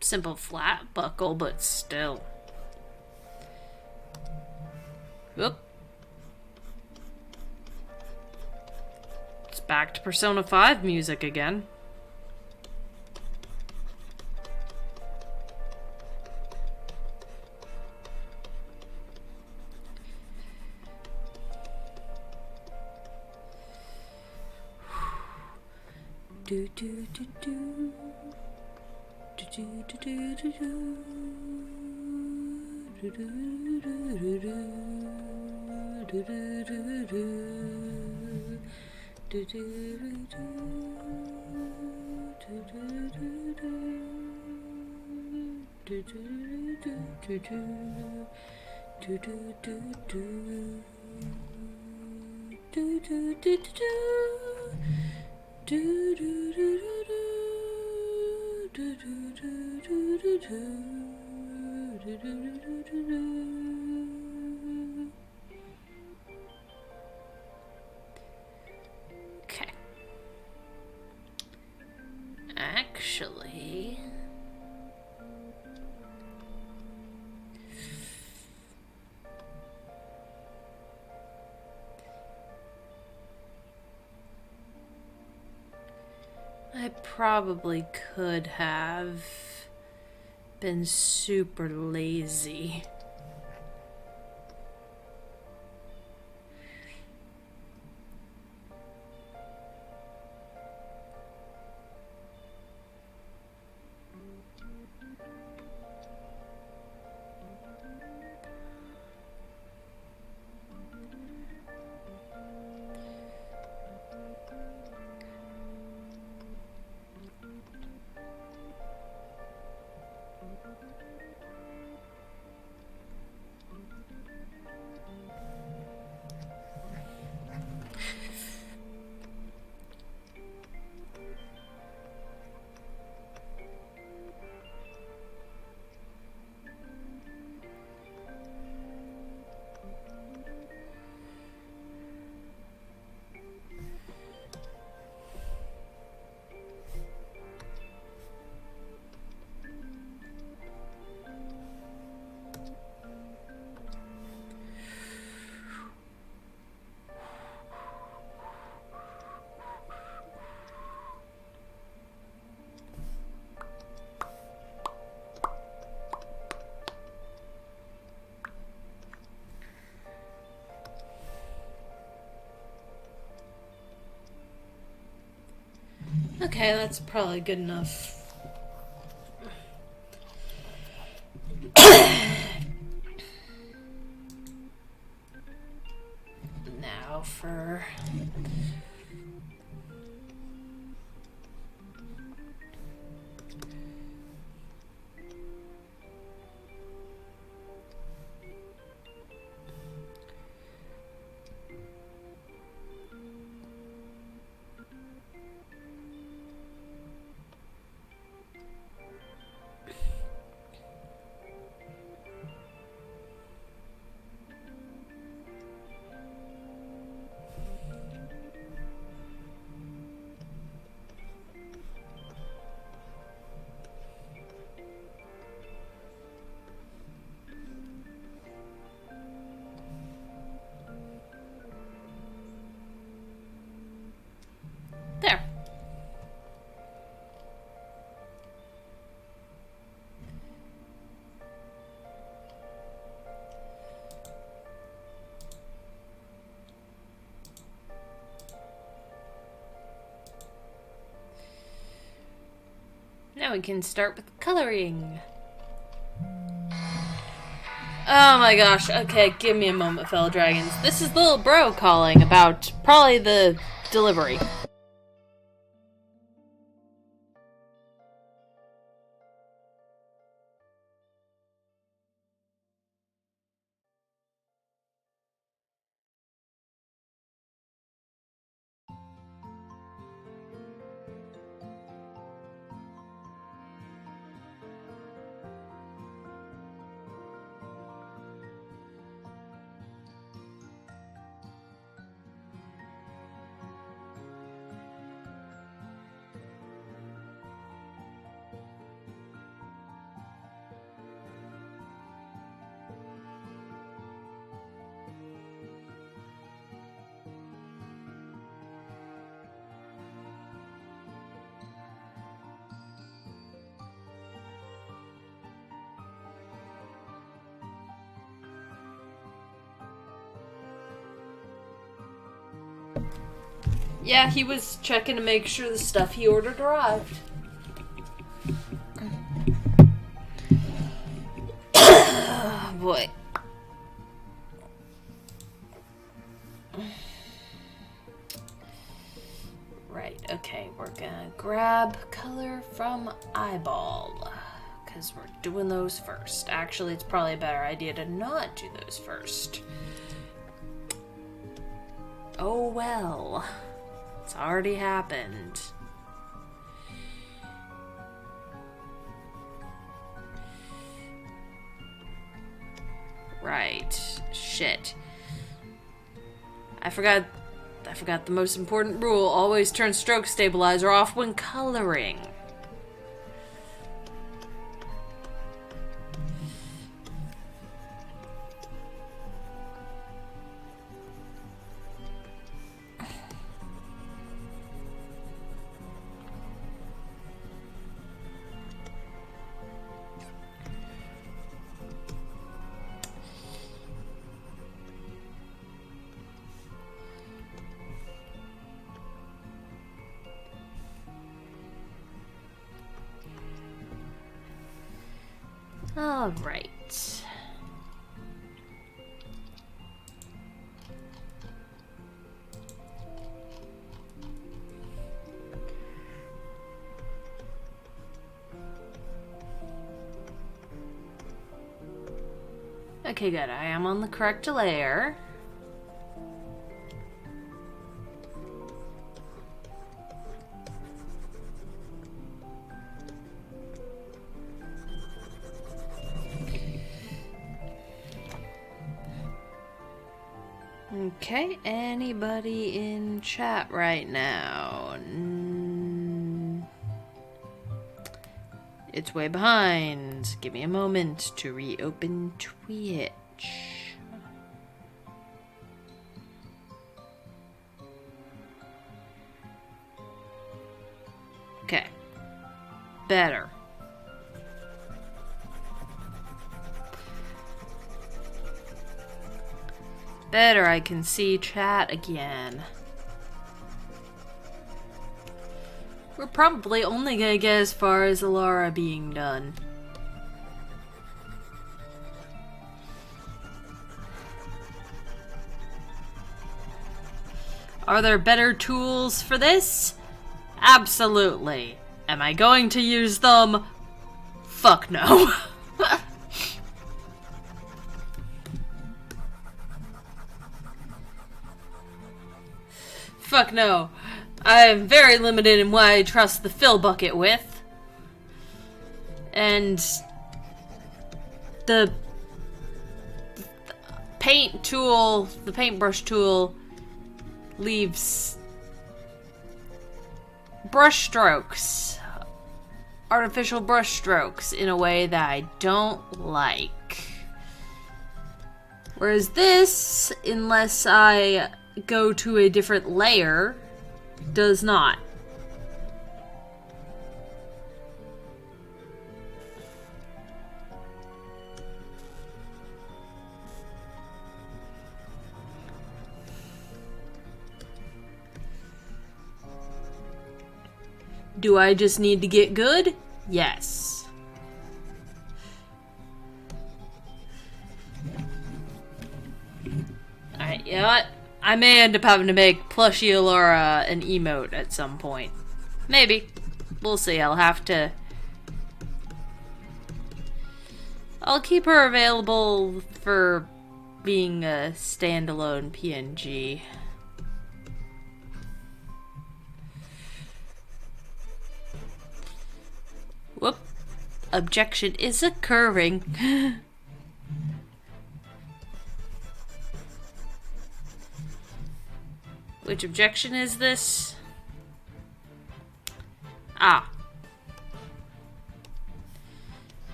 Simple flat buckle, but still. Whoop. It's back to Persona 5 music again. Do do do do. Do do do do do do. Do do do do do. Do do do do. Do do do do. Do do do do. Do do do do do. Do do do do. Do do do do. Do do do do do do do do do do. Okay. Actually, I probably could have been super lazy. Okay, that's probably good enough Now for... There. Now we can start with coloring. Oh my gosh. Okay, give me a moment, fellow dragons. This is little bro calling about probably the delivery. Yeah, he was checking to make sure the stuff he ordered arrived. Oh, boy. Right, okay, we're gonna grab color from eyeball, because we're doing those first. Actually, it's probably a better idea to not do those first. Oh well. It's already happened. Right. Shit. I forgot the most important rule. Always turn stroke stabilizer off when coloring. All right. Okay, good. I am on the correct layer. Okay, anybody in chat right now? It's way behind. Give me a moment to reopen Twitch. Okay. Better. Better, I can see chat again. We're probably only gonna get as far as Alara being done. Are there better tools for this? Absolutely. Am I going to use them? Fuck no. Fuck no. I'm very limited in what I trust the fill bucket with. And the paint tool, the paintbrush tool, leaves brush strokes, artificial brush strokes, in a way that I don't like. Whereas this, unless I go to a different layer, does not. Do I just need to get good? Yes. Alright, you know what? I may end up having to make plushie Laura an emote at some point. Maybe. We'll see. I'll keep her available for being a standalone PNG. Whoop. Objection is occurring. Which objection is this? Ah.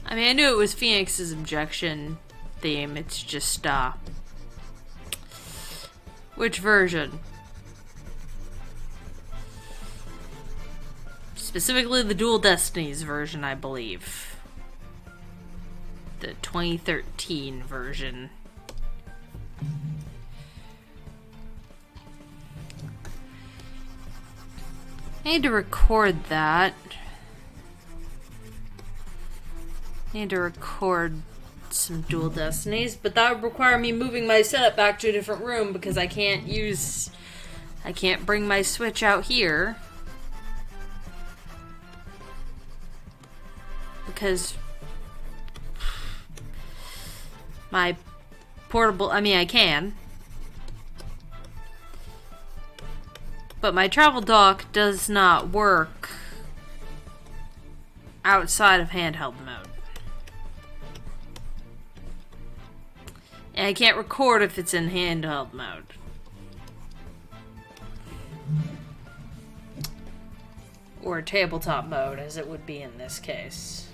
I mean, I knew it was Phoenix's objection theme. It's just, which version? Specifically the Dual Destinies version, I believe. The 2013 version. I need to record that. I need to record some Dual Destinies, but that would require me moving my setup back to a different room because I can't bring my Switch out here. Because my portable, I mean I can, but my travel dock does not work outside of handheld mode. And I can't record if it's in handheld mode. Or tabletop mode, as it would be in this case.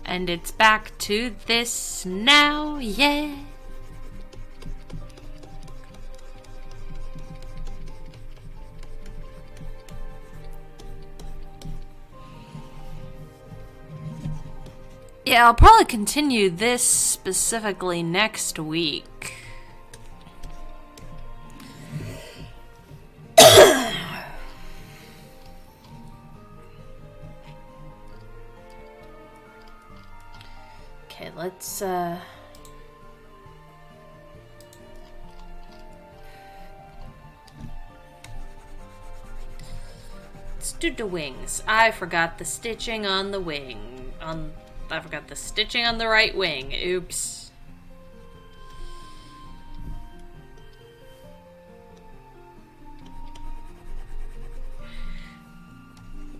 And it's back to this now, yeah. Yeah, I'll probably continue this specifically next week. Okay, let's do the wings. I forgot the stitching on the wing. I forgot the stitching on the right wing. Oops.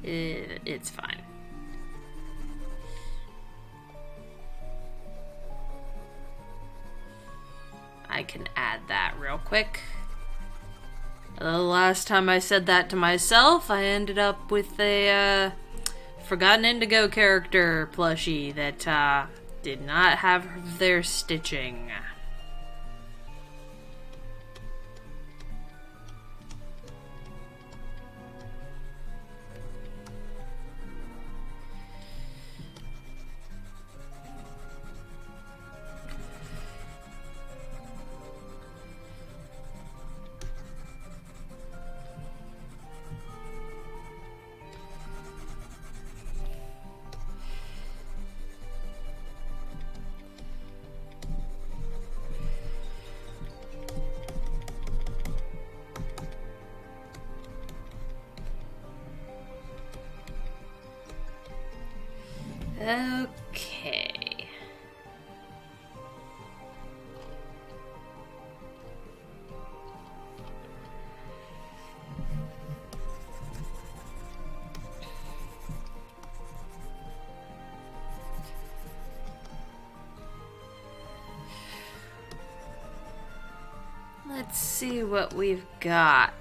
It's fine. can add that real quick. The last time I said that to myself, I ended up with a Forgotten Indigo character plushie that did not have their stitching. Okay. Let's see what we've got.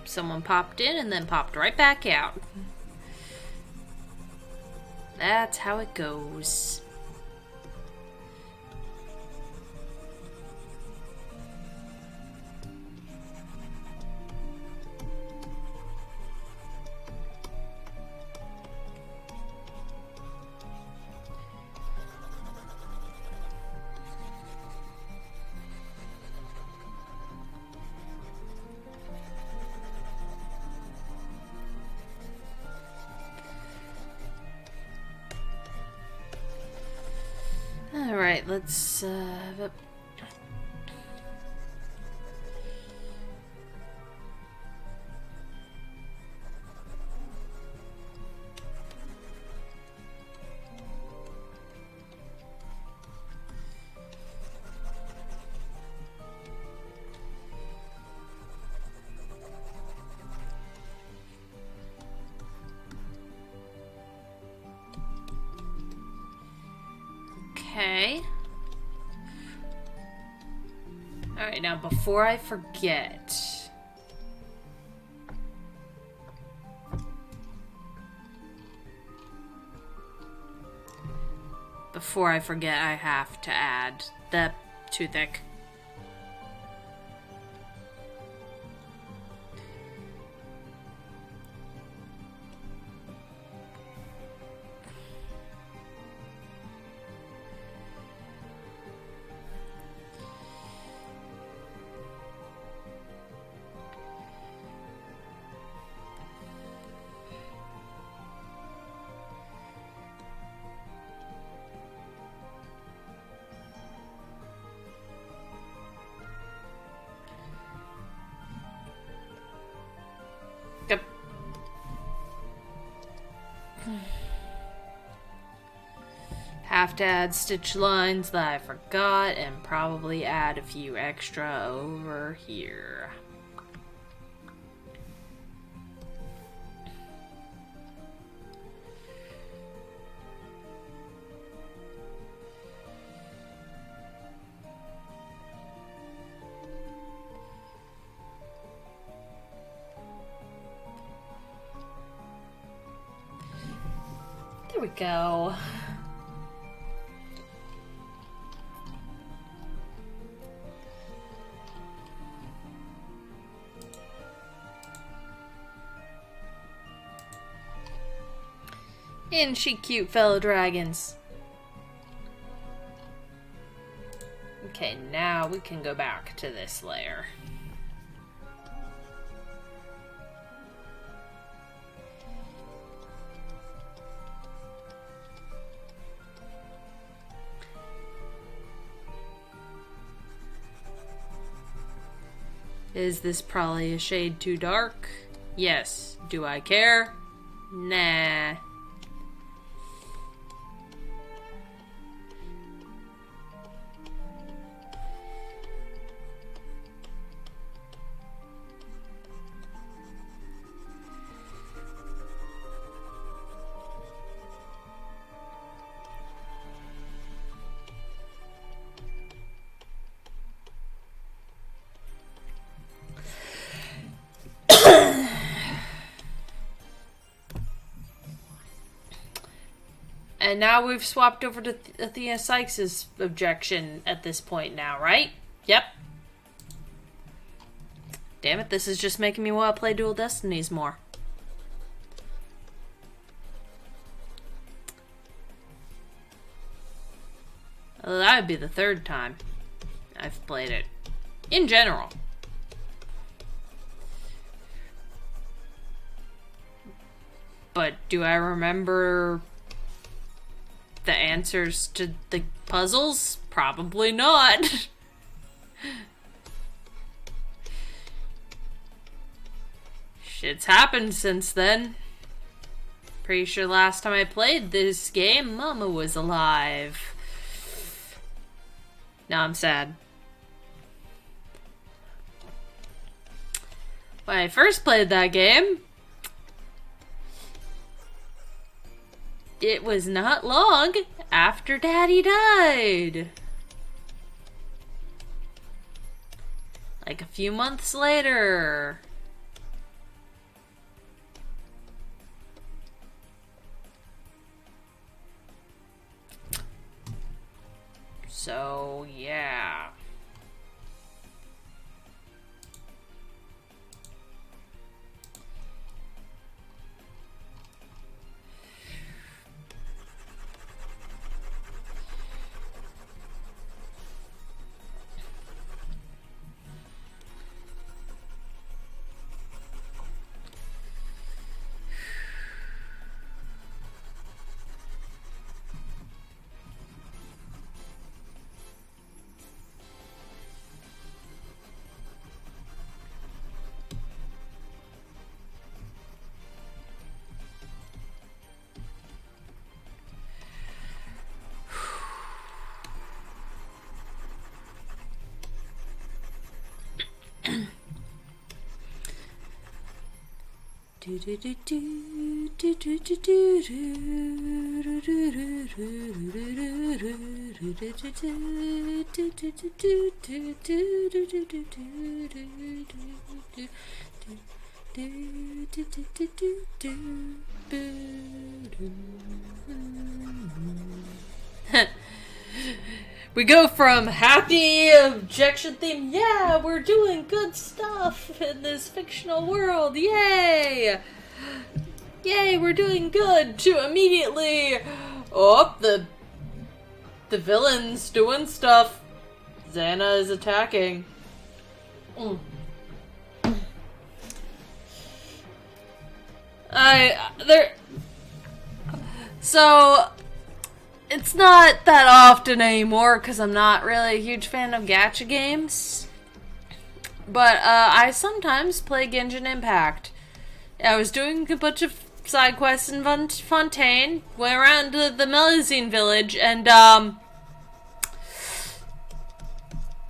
Someone popped in and then popped right back out. That's how it goes. Alright, let's okay. Alright, now before I forget. I have to add the too thick. Have to add stitch lines that I forgot and probably add a few extra over here. There we go. Isn't she cute, fellow dragons? Okay, now we can go back to this layer. Is this probably a shade too dark? Yes. Do I care? Nah. And now we've swapped over to Athena Sykes' objection at this point now, right? Yep. Damn it, this is just making me want to play Dual Destinies more. Well, that would be the third time I've played it. In general. But do I remember the answers to the puzzles? Probably not. Shit's happened since then. Pretty sure last time I played this game, Mama was alive. Now I'm sad. When I first played that game, it was not long after Daddy died. Like a few months later. So, yeah. We go from happy objection theme, yeah, we're doing good stuff in this fictional world, yay! Yay, we're doing good, to immediately, oh, the villain's doing stuff. Xana is attacking. So, it's not that often anymore, because I'm not really a huge fan of gacha games. But, I sometimes play Genshin Impact. I was doing a bunch of side quests in Fontaine, went around to the Melusine village, and,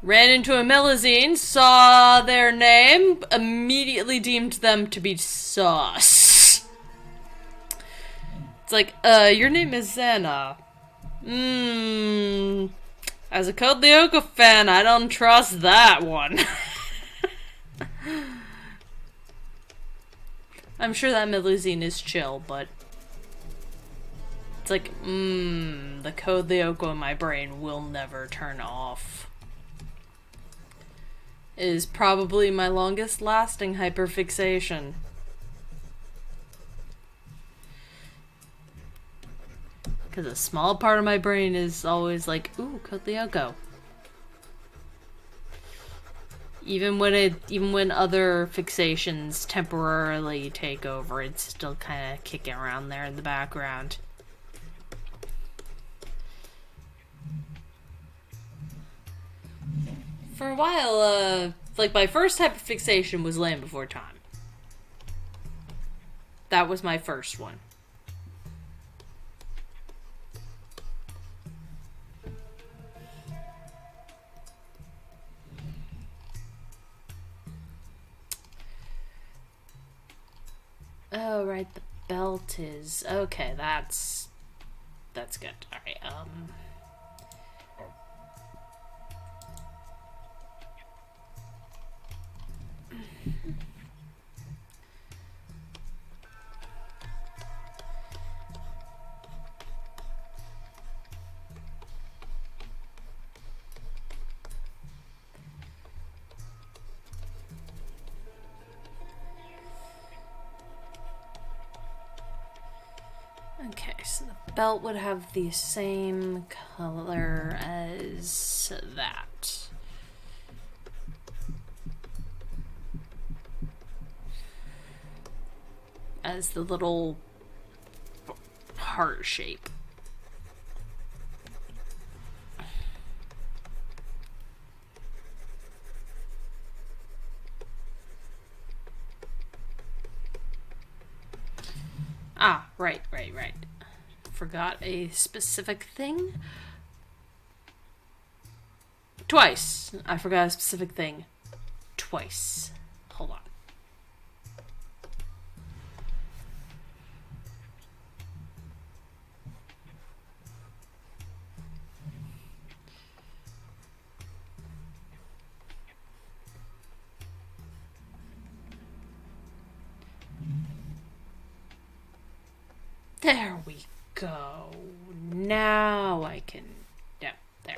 ran into a Melusine, saw their name, immediately deemed them to be sus. It's like, your name is Xana. As a Code Lyoko fan, I don't trust that one. I'm sure that Melusine is chill, but it's like, the Code Lyoko in my brain will never turn off. It is probably my longest lasting hyperfixation. Because a small part of my brain is always like, ooh, Code Lyoko. Even when other fixations temporarily take over, it's still kind of kicking around there in the background. For a while, like my first hyperfixation was Land Before Time. That was my first one. Oh, right, the belt is... Okay, that's good. Alright, so the belt would have the same color as that. As the little heart shape. Ah, right. Forgot a specific thing. Twice. I forgot a specific thing. Twice. Hold on. There we go. Now I can... Yeah, there.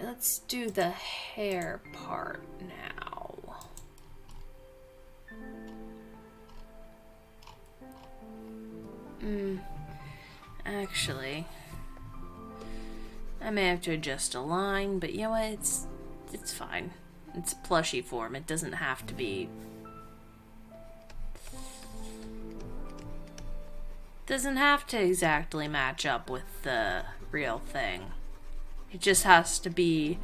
Let's do the hair part now. Actually, I may have to adjust a line, but you know what? It's fine. It's plushie form. It doesn't have to be. Doesn't have to exactly match up with the real thing. It just has to be,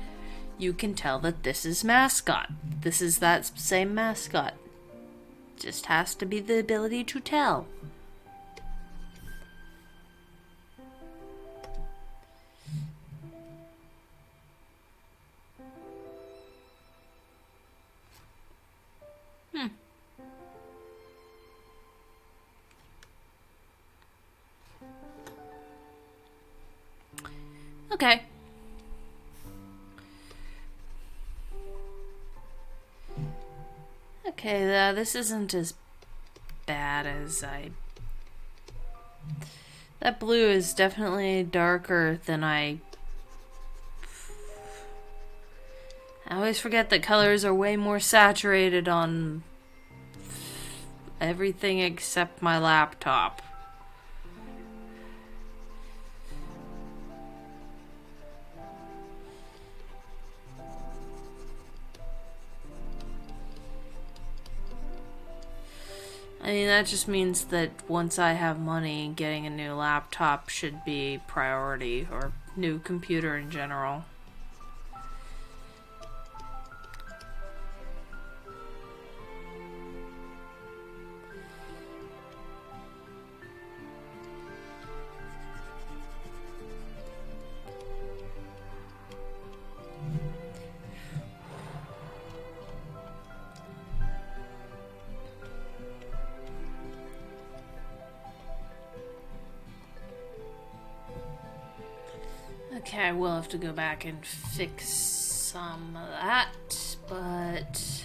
you can tell that this is Mascot. This is that same Mascot. Just has to be the ability to tell. Okay. Okay, this isn't as bad as I... That blue is definitely darker than I always forget that colors are way more saturated on everything except my laptop. I mean, that just means that once I have money, getting a new laptop should be priority, or new computer in general. Okay, I will have to go back and fix some of that, but...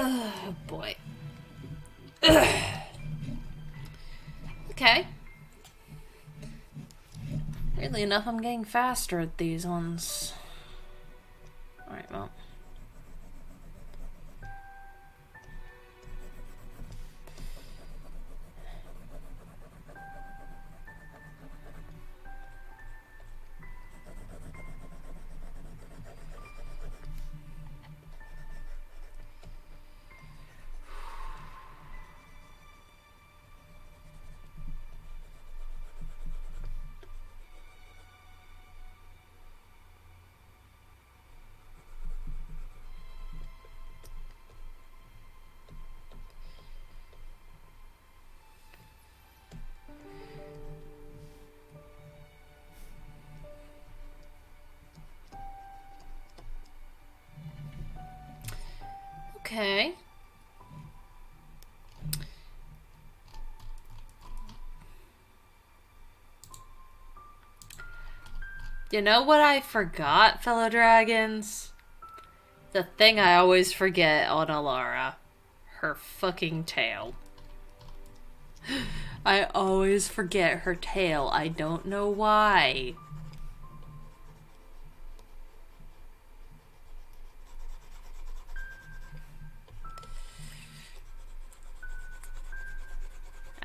Oh boy. Okay. Weirdly enough, I'm getting faster at these ones. Alright, well. Okay. You know what I forgot, fellow dragons? The thing I always forget on Alara. Her fucking tail. I always forget her tail. I don't know why.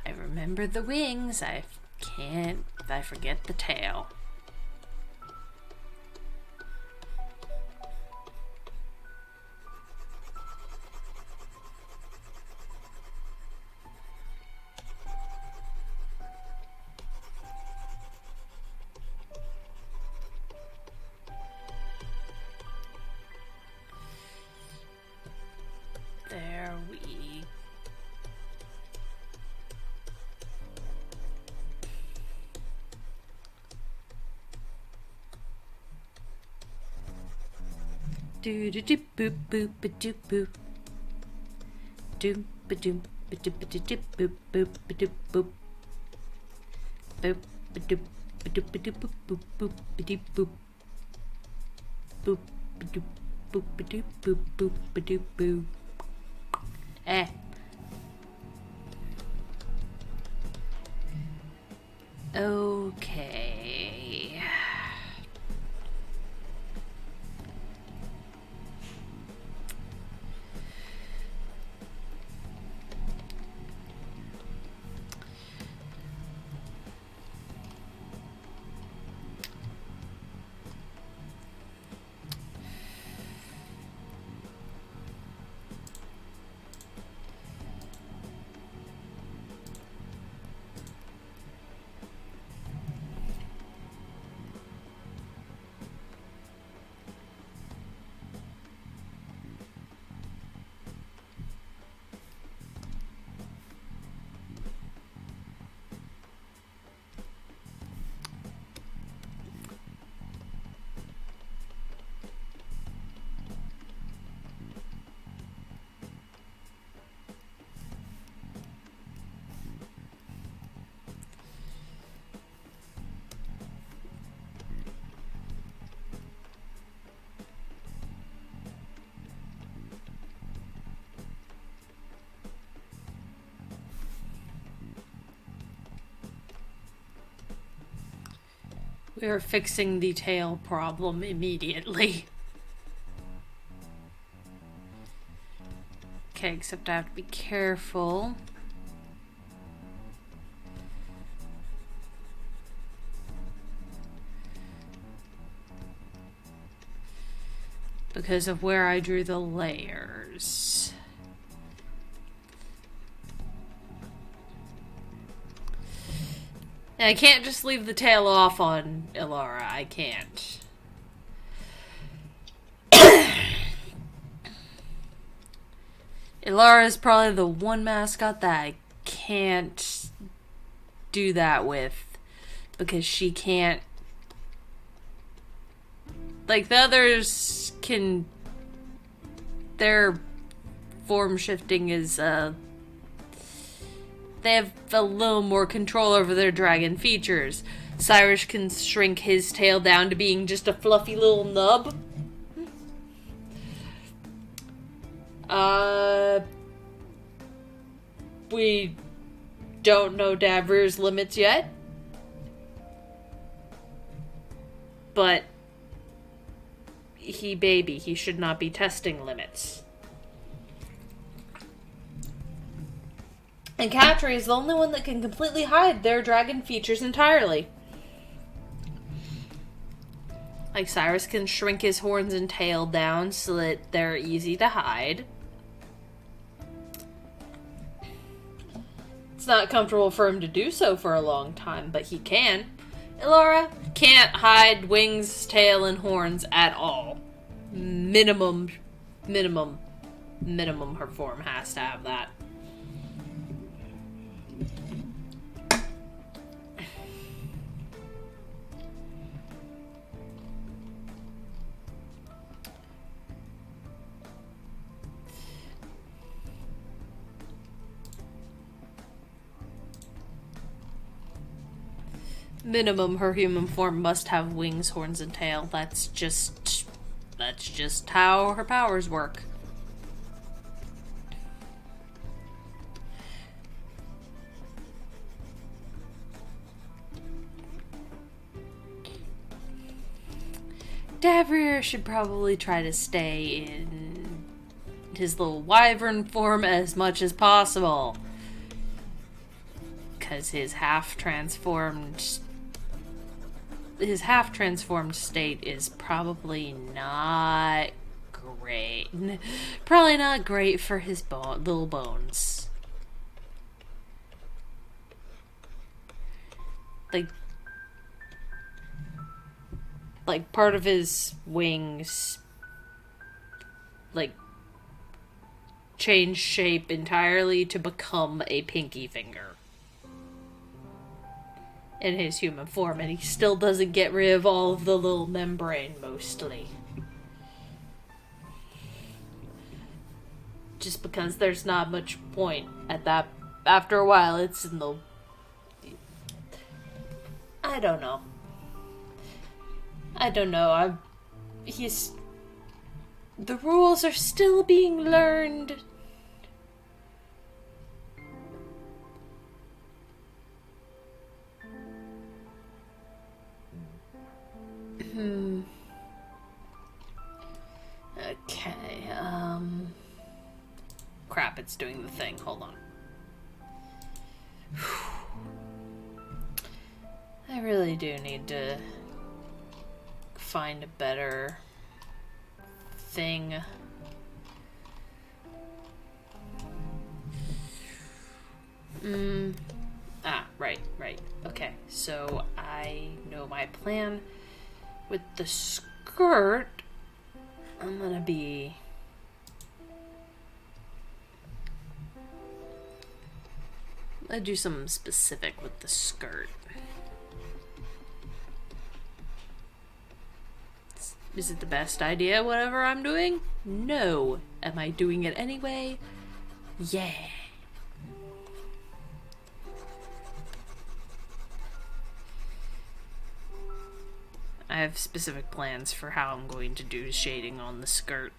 I remember the wings. I forget the tail. There we do do do boop boop ba doop boop doop ba doop ba doop ba doop boop boop ba doop boop boop ba doop ba doop ba doop boop boop boop ba doop boop boop ba doop boop ba doop boop boop ba doop boop. Okay. We are fixing the tail problem immediately. Okay, except I have to be careful. Because of where I drew the layers. I can't just leave the tail off on Ilara. I can't. Ilara is probably the one mascot that I can't do that with. Because she can't... Like, the others can... Their form shifting is, they have a little more control over their dragon features. Cyrus can shrink his tail down to being just a fluffy little nub. We don't know Davrir's limits yet. But he should not be testing limits. And Katri is the only one that can completely hide their dragon features entirely. Like, Cyrus can shrink his horns and tail down so that they're easy to hide. It's not comfortable for him to do so for a long time, but he can. Ilara can't hide wings, tail, and horns at all. Minimum her form has to have that. Minimum, her human form must have wings, horns, and tail. That's just how her powers work. Davrir should probably try to stay in his little wyvern form as much as possible. Because his half-transformed state is probably not great. Probably not great for his little bones. Like part of his wings, like, change shape entirely to become a pinky finger in his human form, and he still doesn't get rid of all of the little membrane, mostly. Just because there's not much point at that. After a while, it's in the... I don't know. The rules are still being learned. Okay, crap, it's doing the thing. Hold on. I really do need to find a better thing. Right. Okay, so I know my plan. With the skirt, I'm gonna do something specific with the skirt. Is it the best idea, whatever I'm doing? No. Am I doing it anyway? Yeah. I have specific plans for how I'm going to do shading on the skirt.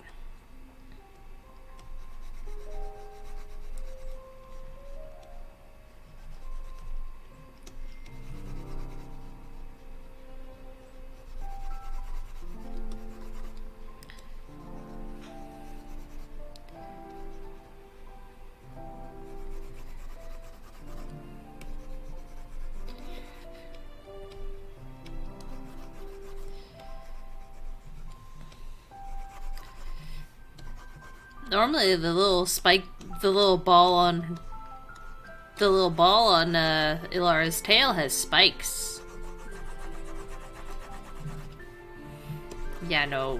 Normally the little ball on Ilara's tail has spikes. Yeah, no.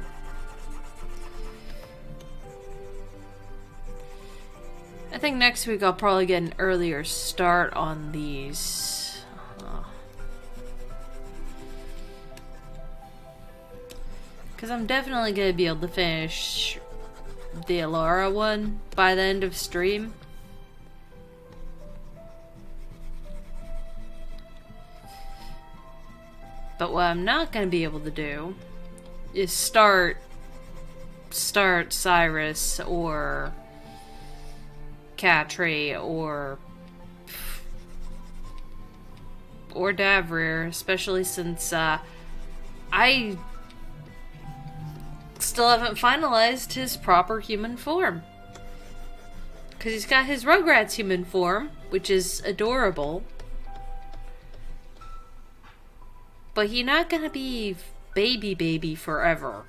I think next week I'll probably get an earlier start on these. Because I'm definitely going to be able to finish the Ilara one by the end of stream. But what I'm not going to be able to do is start start Cyrus or Catry or Davrir, especially since I still haven't finalized his proper human form. Because he's got his Rugrats human form, which is adorable. But he's not gonna be baby forever.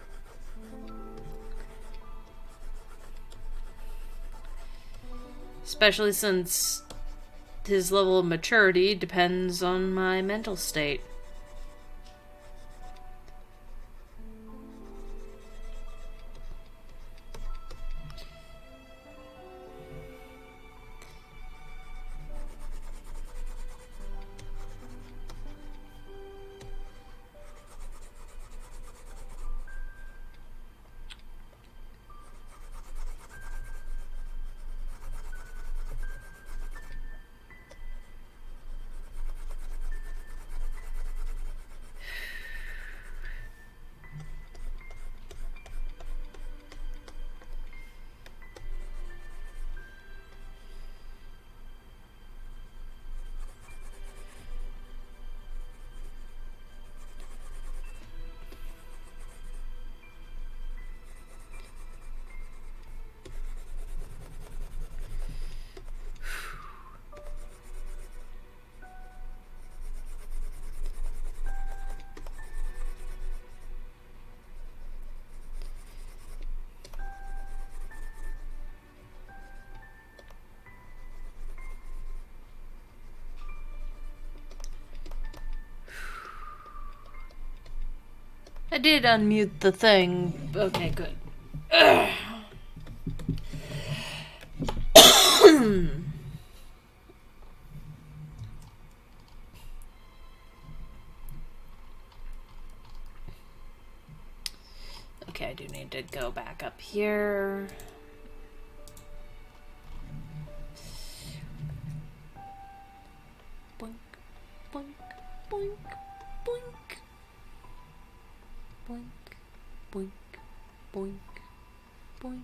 Especially since his level of maturity depends on my mental state. I did unmute the thing. Okay, good. Okay, I do need to go back up here. Boink, boink, boink, boink. Boink, boink, boink, boink,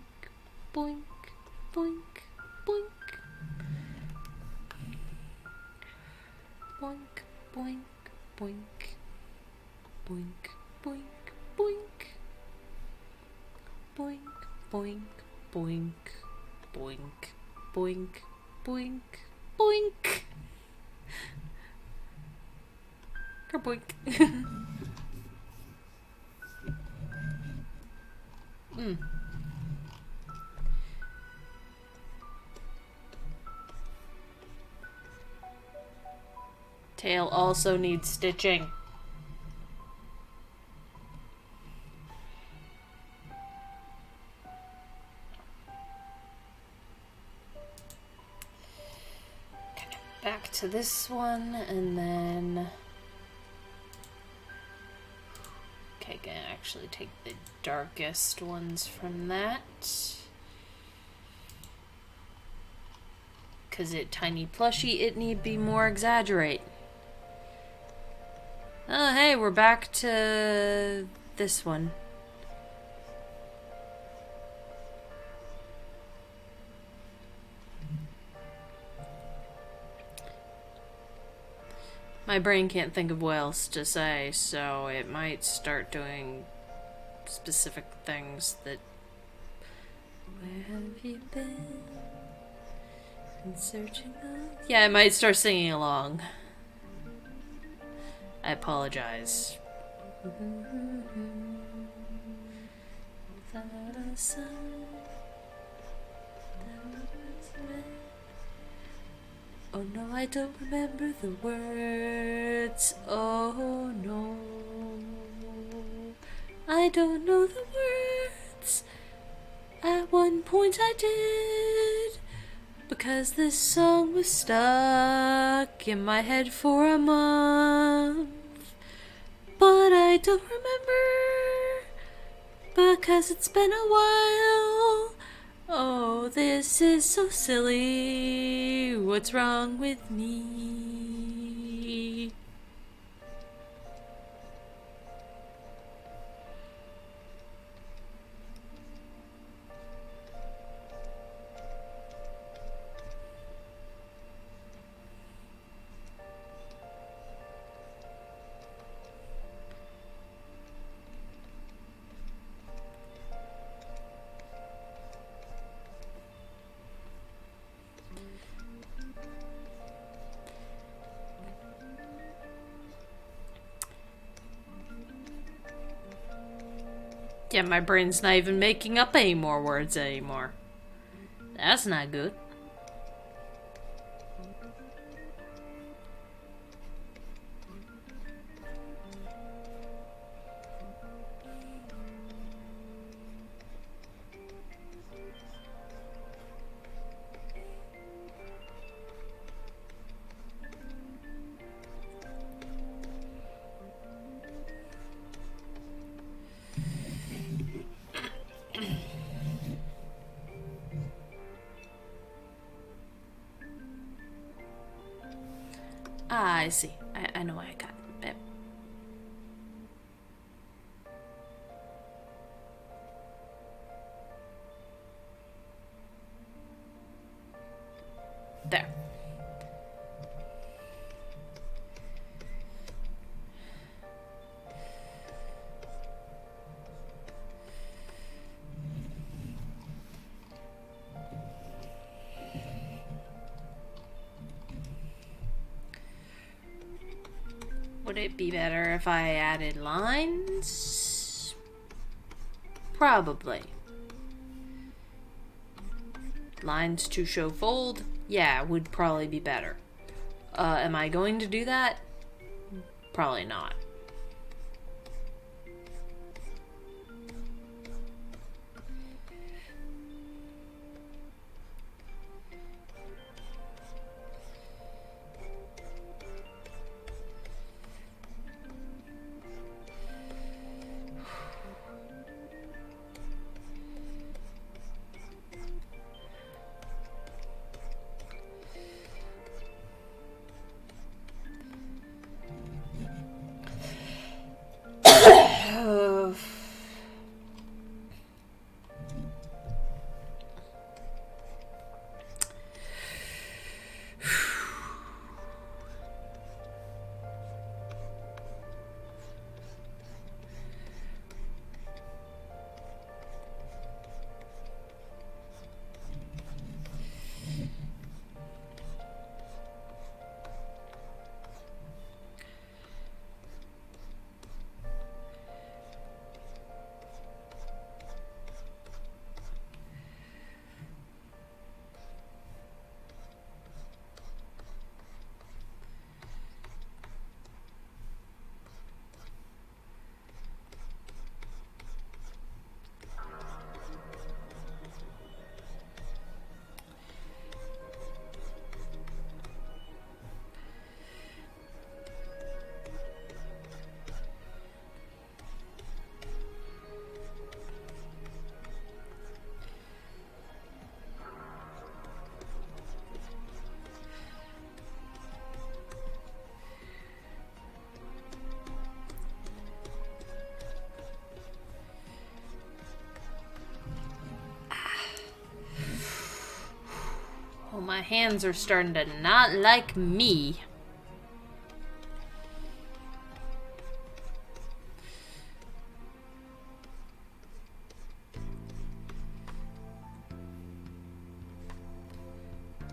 boink, boink, boink. Boink, boink, boink, boink, boink, boink. Boink, boink, boink, boink, boink, boink, boink. Kerboink. Tail also needs stitching. Back to this one, and then... Okay, gonna actually take the darkest ones from that. Because it tiny plushie, it need be more exaggerate. Oh, hey, we're back to this one. My brain can't think of what else to say, so it might start doing specific things that... Where have you been? Been searching on... Yeah, I might start singing along. I apologize. Without a sun, oh no, I don't remember the words. Oh no, I don't know the words. At one point I did, because this song was stuck in my head for a month. But I don't remember, because it's been a while. Oh, this is so silly. What's wrong with me? Yeah, my brain's not even making up any more words anymore. That's not good. Ah, I see. I know what I got. Yep. There. Would it be better if I added lines? Probably. Lines to show fold? Yeah, would probably be better. Am I going to do that? Probably not. Oh, my hands are starting to not like me.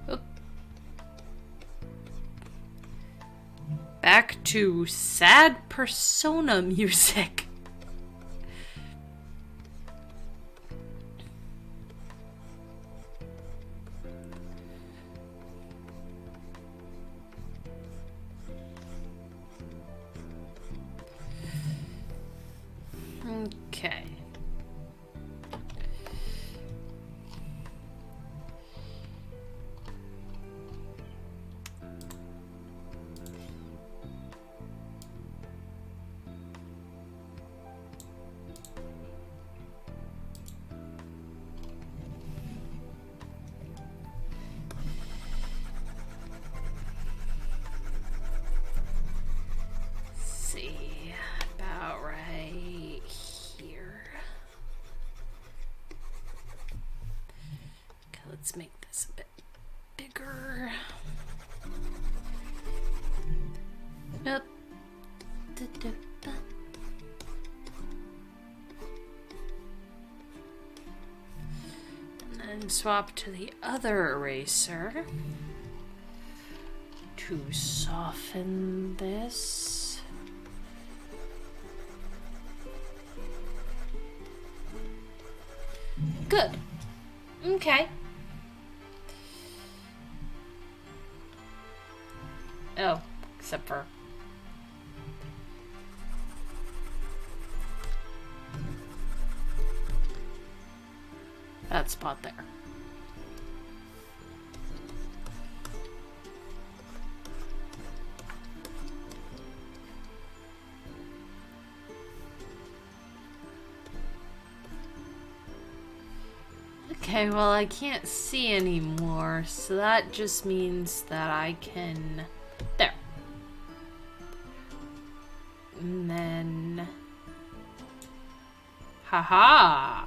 Oop. Back to sad Persona music. Okay. See, about right here. Okay, let's make this a bit bigger. Yep. And then swap to the other eraser to soften this. Good. Okay. Oh, except for... that spot there. Okay, well, I can't see anymore, so that just means that I can... there. And then... haha!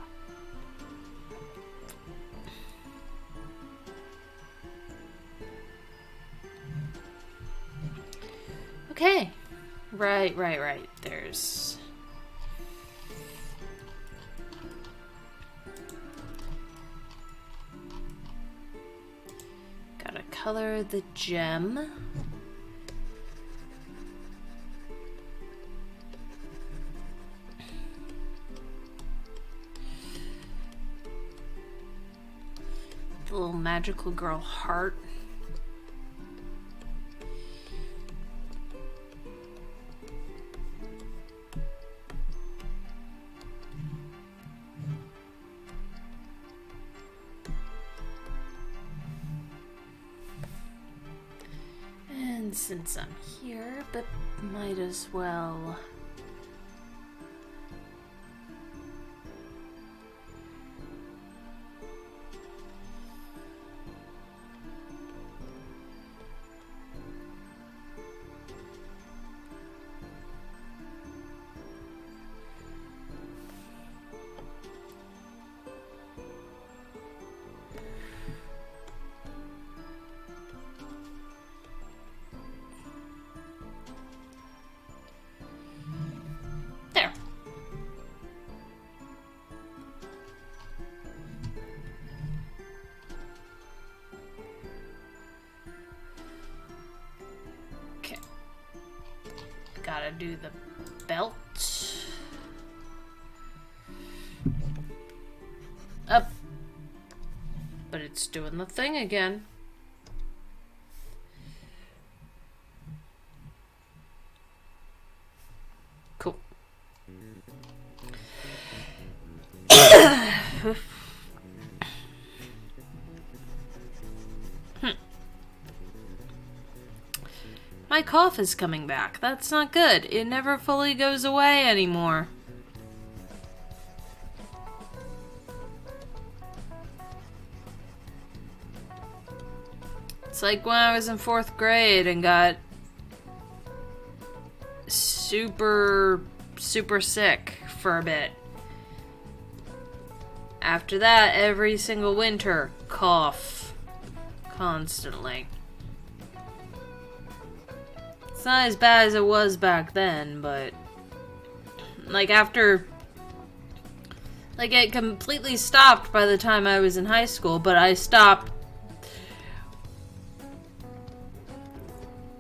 Okay. Right. There's... gotta color the gem. The little magical girl heart. Since I'm here, but might as well. Gotta do the belt. Up. But it's doing the thing again. Cool. My cough is coming back. That's not good. It never fully goes away anymore. It's like when I was in 4th grade and got super sick for a bit. After that, every single winter, cough constantly. It's not as bad as it was back then, but like after, like it completely stopped by the time I was in high school, but I stopped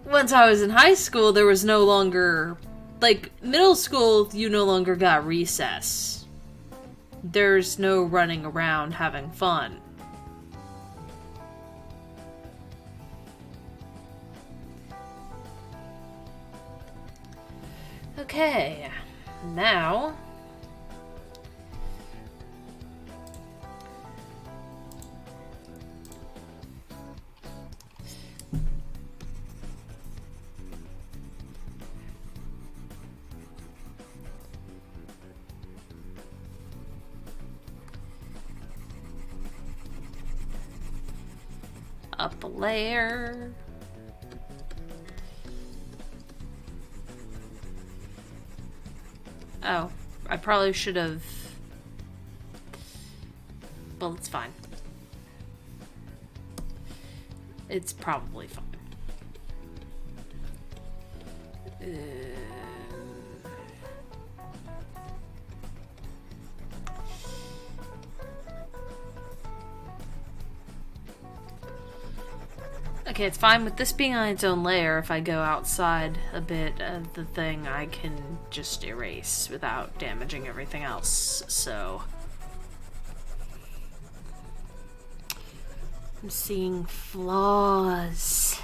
once I was in high school. There was no longer, like middle school, you no longer got recess. There's no running around having fun. Okay, now up a layer. Oh, I probably should have... well, it's fine. It's probably fine. Okay, it's fine with this being on its own layer. If I go outside a bit of the thing, I can just erase without damaging everything else, so... I'm seeing flaws.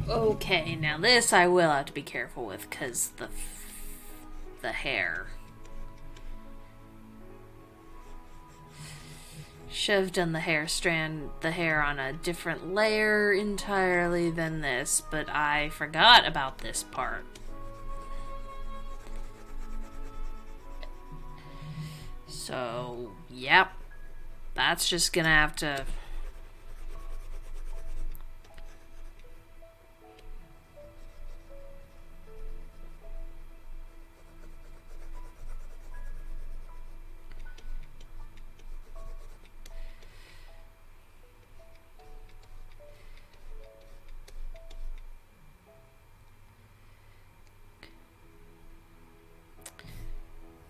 Okay, now this I will have to be careful with, because the hair. Should have done the hair on a different layer entirely than this, but I forgot about this part. So, yep. That's just gonna have to...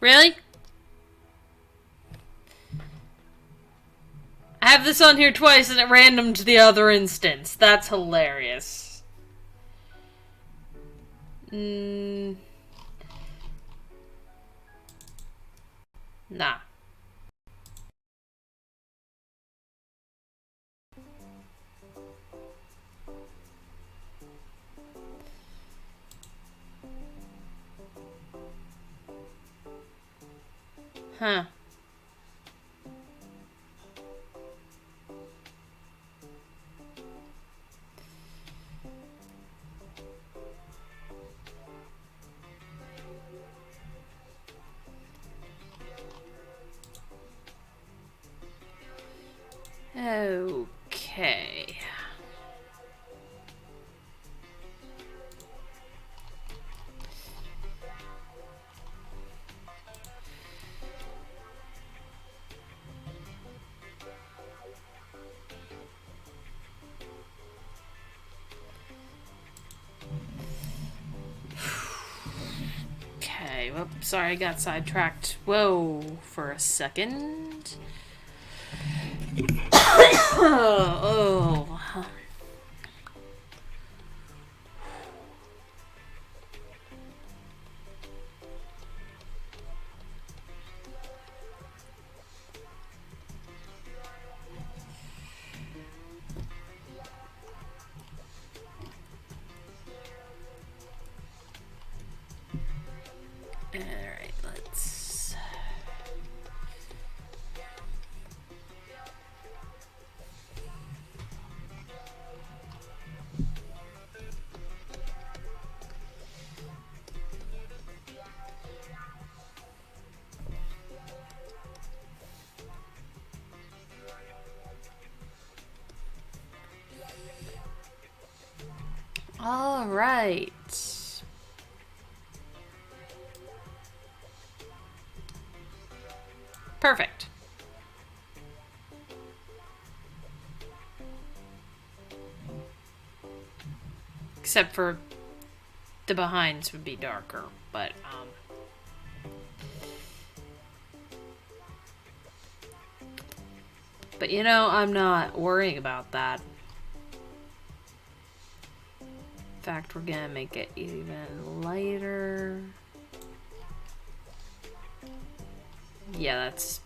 Really? I have this on here twice and it randomed the other instance. That's hilarious. Nah. Huh. Okay. Okay, whoops, sorry, I got sidetracked. Whoa, for a second. Oh. Alright, let's... All right. Perfect. Except for the behinds would be darker, but you know, I'm not worrying about that. In fact, we're gonna make it even lighter. Yeah, that's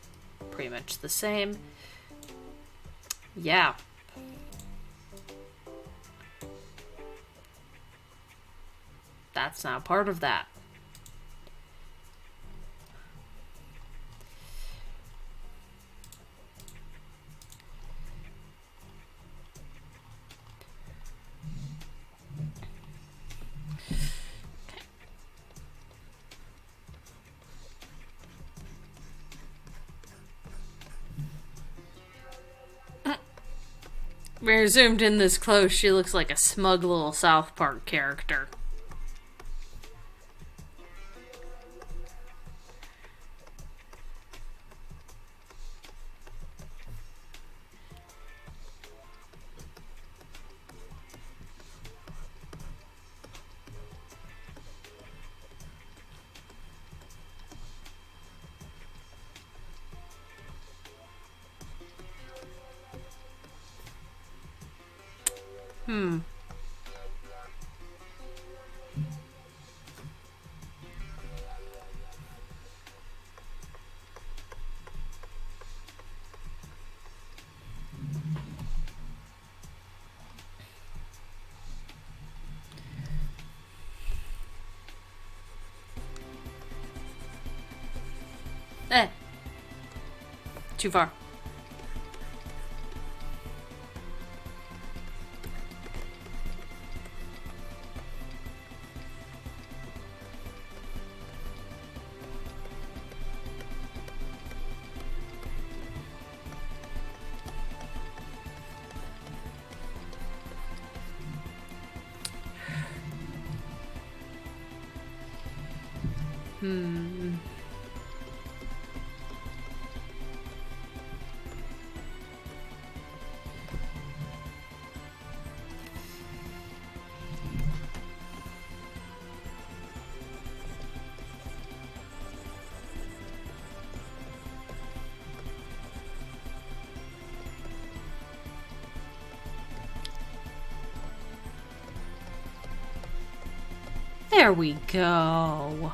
pretty much the same. Yeah. That's not part of that. When you're zoomed in this close, she looks like a smug little South Park character. Eh. Too far. There we go.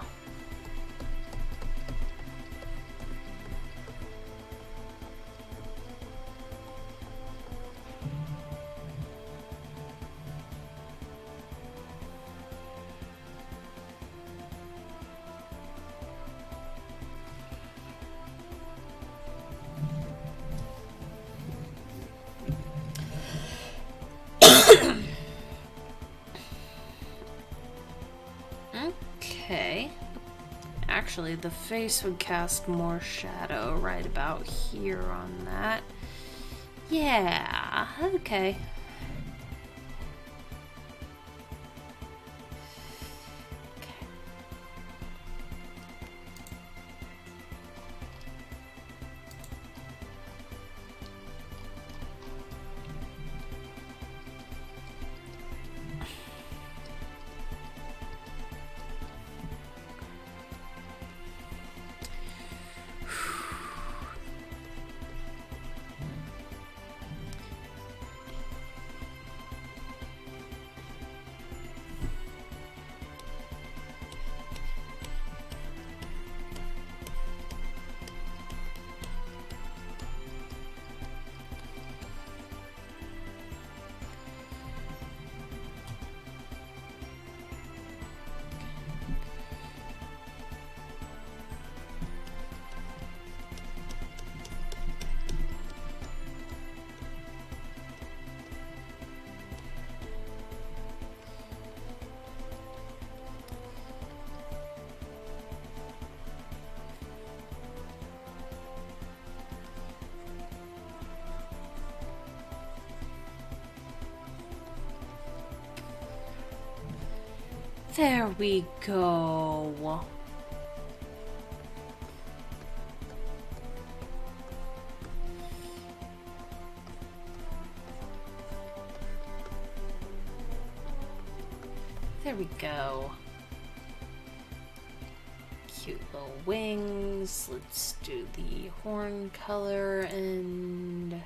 Okay. Actually, the face would cast more shadow right about here on that. Yeah, okay. There we go. There we go. Cute little wings. Let's do the horn color and...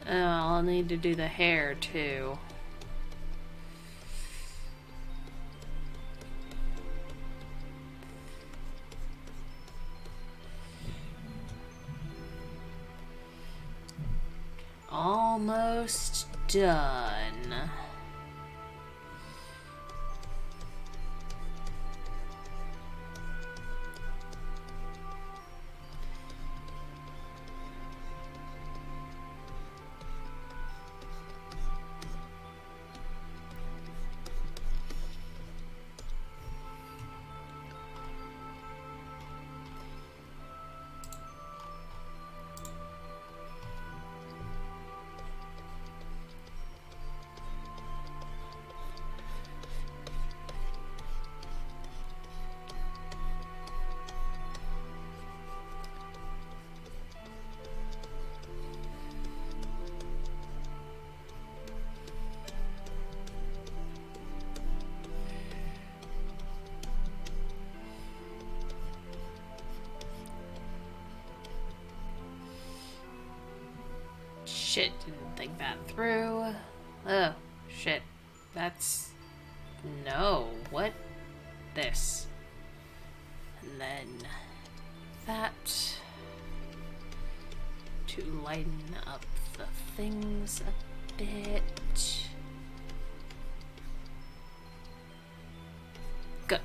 Oh, I'll need to do the hair too. Almost done. shit, didn't think that through. Oh, shit. That's... No, what? This. And then that to lighten up the things a bit. Good.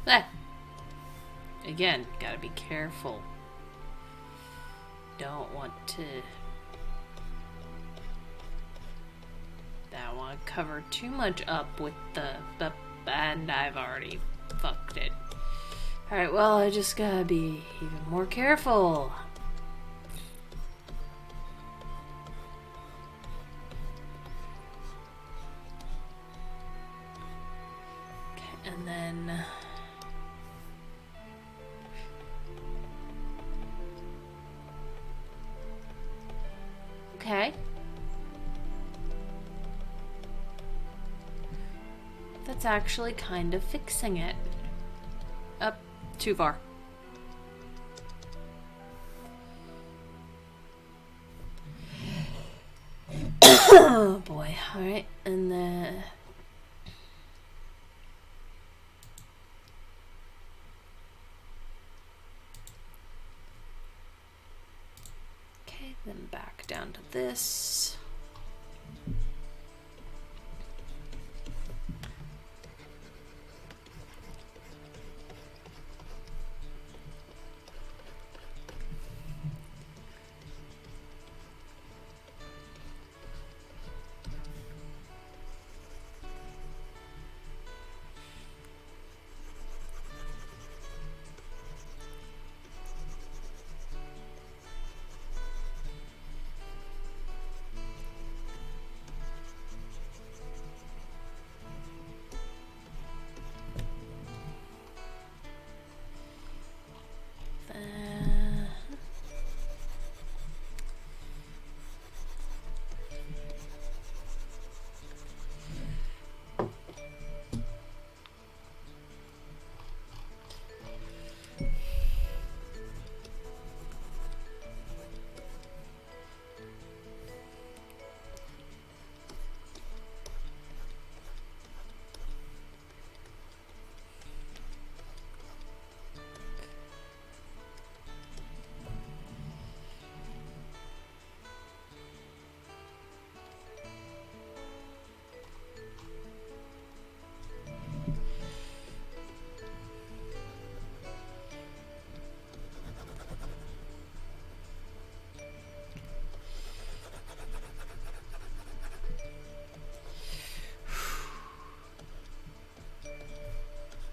There. Again, gotta be careful. Don't want to cover too much up with the and I've already fucked it. Alright, well, I just gotta be even more careful. Okay, and then okay. That's actually kind of fixing it. Up too far. Oh boy. Alright, and then okay, then back down to this.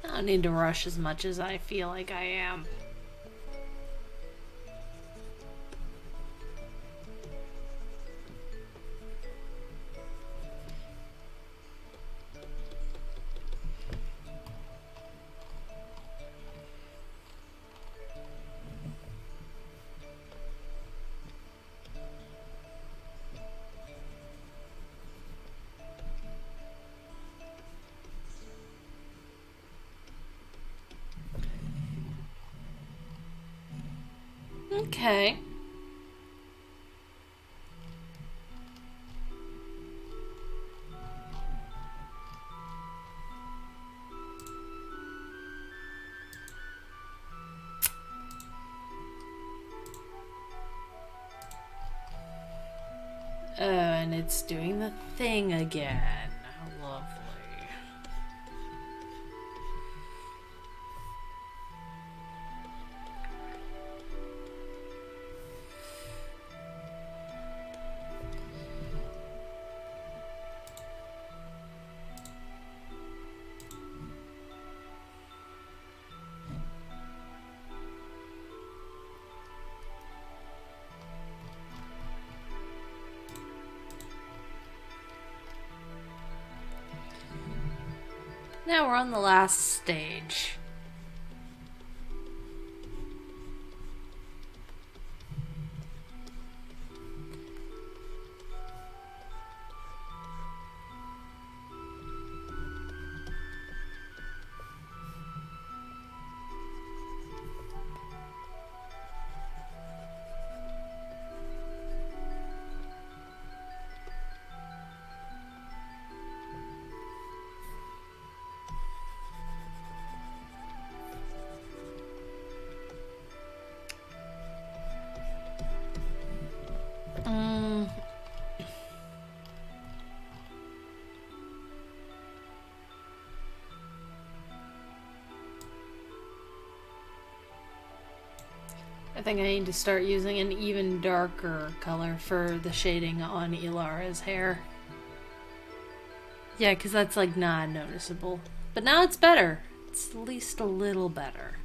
I don't need to rush as much as I feel like I am. Okay. Oh, and it's doing the thing again. How lovely. Now we're on the last stage. I think I need to start using an even darker color for the shading on Ilara's hair. Yeah, because that's like not noticeable. But now it's better. It's at least a little better.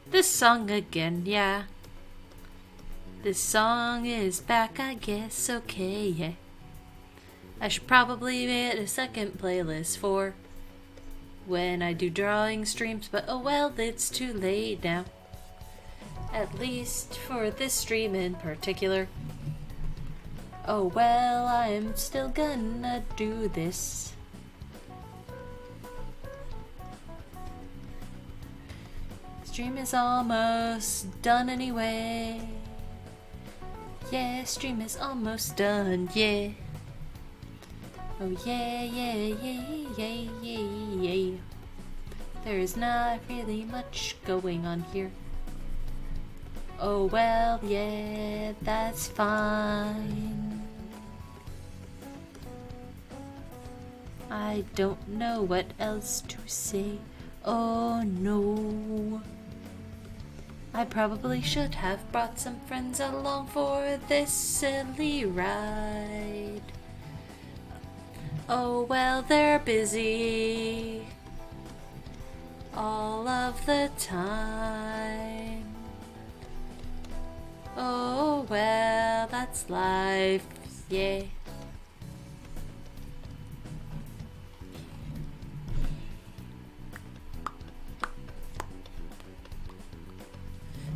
This song again, yeah. This song is back, I guess, okay, yeah. I should probably make a second playlist for when I do drawing streams, but oh well, it's too late now. At least for this stream in particular. Oh well, I'm still gonna do this. Stream is almost done anyway. Yeah, stream is almost done, yeah. Oh yeah, yeah, yeah, yeah, yeah, yeah. There is not really much going on here. Oh well, yeah, that's fine. I don't know what else to say. Oh no. I probably should have brought some friends along for this silly ride. Oh well, they're busy all of the time. Oh well, that's life, yeah.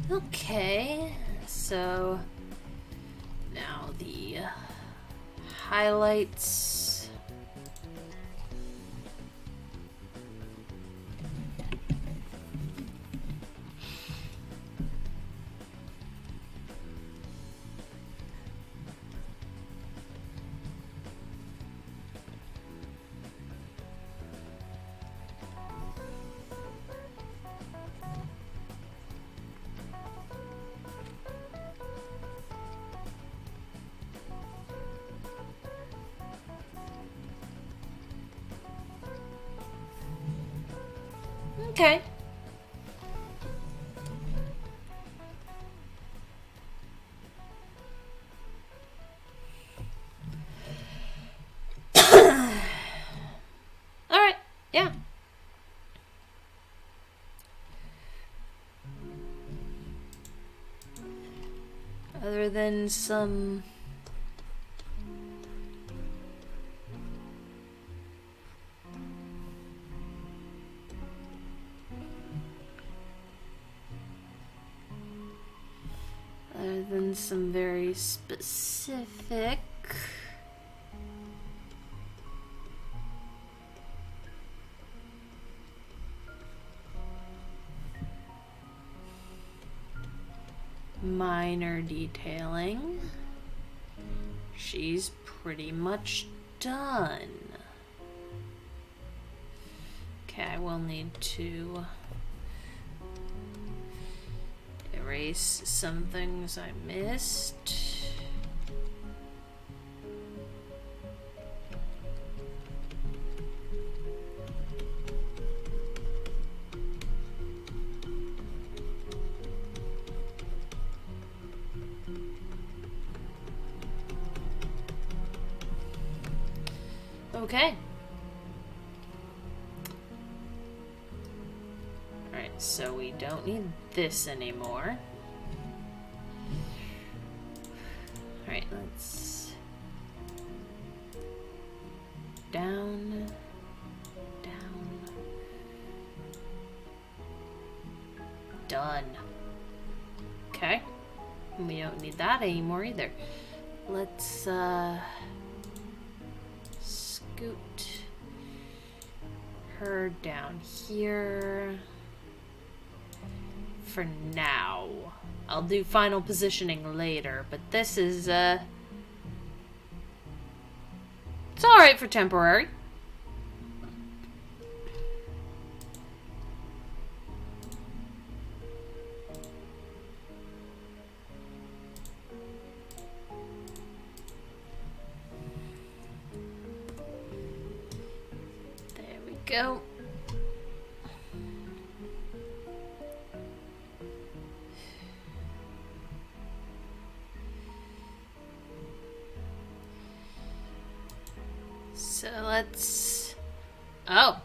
Okay, so now the highlights. Okay. All right. Yeah. Other than some very specific minor detailing, she's pretty much done. Okay, I will need to erase some things I missed. Okay. Alright, so we don't need this anymore. Alright, let's down, down, done. Okay, we don't need that anymore either. Let's scoot her down here for now. I'll do final positioning later, but this is It's alright for temporary. There we go. So let's... Oh.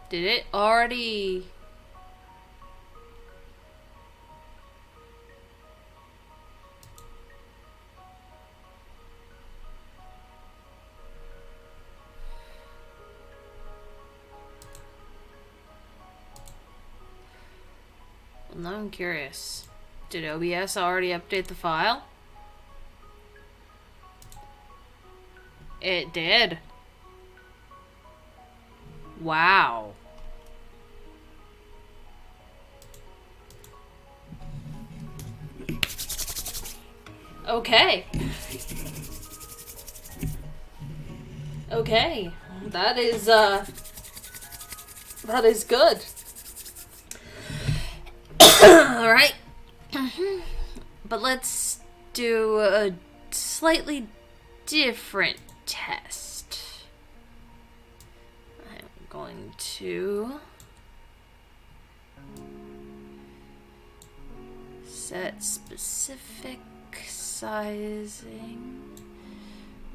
Did it already... Well, now I'm curious. Did OBS already update the file? It did. Wow. Okay. Okay. That is good. Alright. But let's do a slightly different test. I'm going to set specific sizing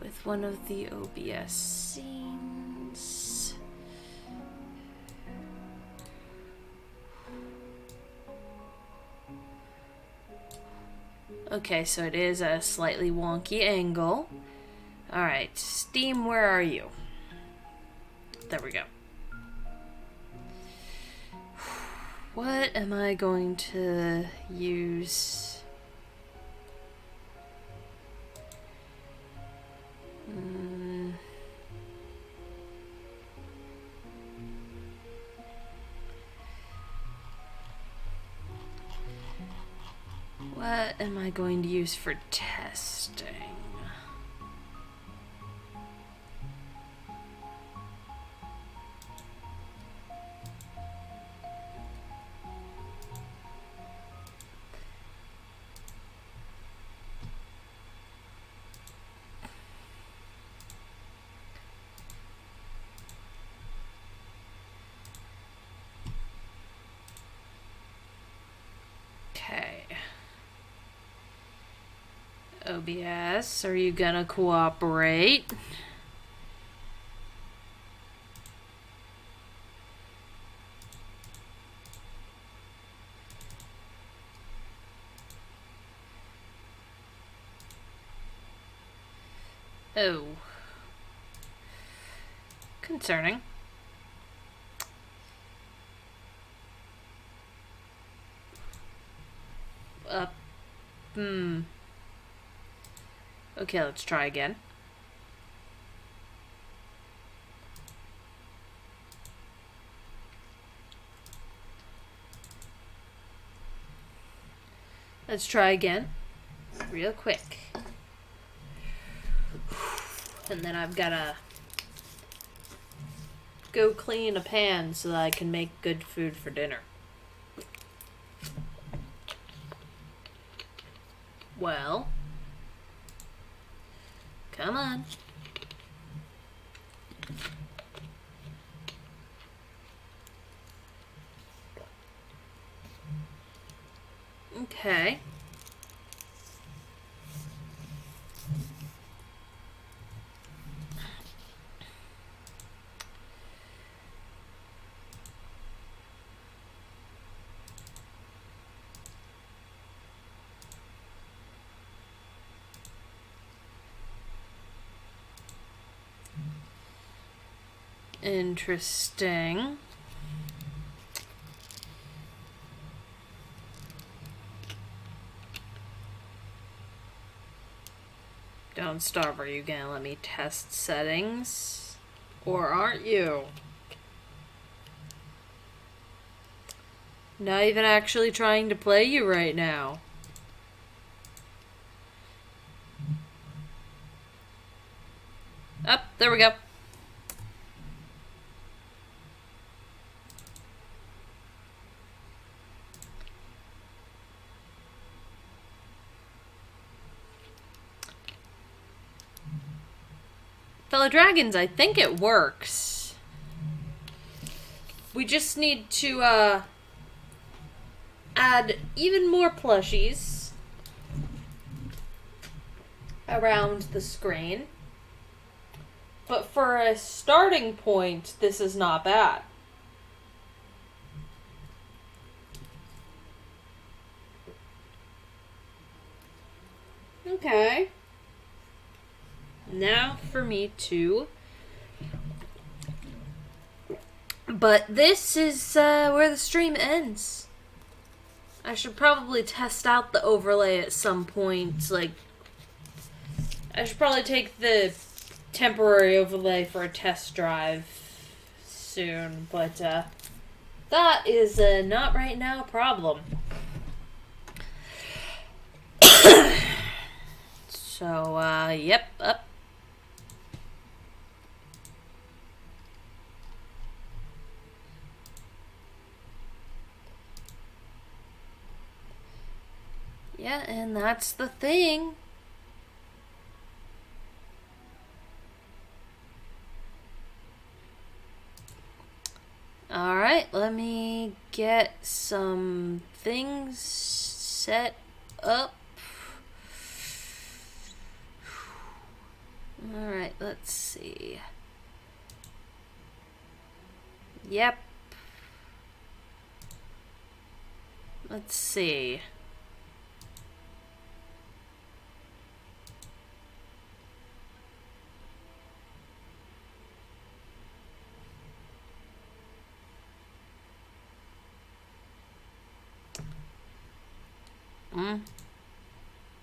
with one of the OBS scenes. Okay, so it is a slightly wonky angle. Alright, Steam, where are you? There we go. What am I going to use? What am I going to use for testing? Okay. OBS, are you gonna cooperate? Oh. Concerning. Okay, let's try again. Let's try again. Real quick. And then I've gotta go clean a pan so that I can make good food for dinner. Well, come on. Okay. Interesting. Don't starve. Are you gonna let me test settings? Or aren't you? Not even actually trying to play you right now. Up, there we go. Fellow dragons, I think it works. We just need to add even more plushies around the screen. But for a starting point, this is not bad. Okay. Now for me to... But this is where the stream ends. I should probably test out the overlay at some point. Like, I should probably take the temporary overlay for a test drive soon. But that is not right now a problem. So, yep, up. Yeah, and that's the thing. Alright, let me get some things set up. Alright, let's see. Yep. Let's see.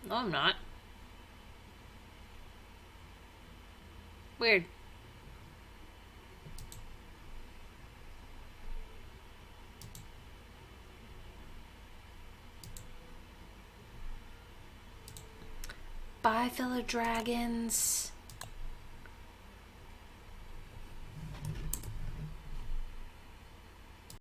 No, I'm not. Weird. Bye, fellow dragons.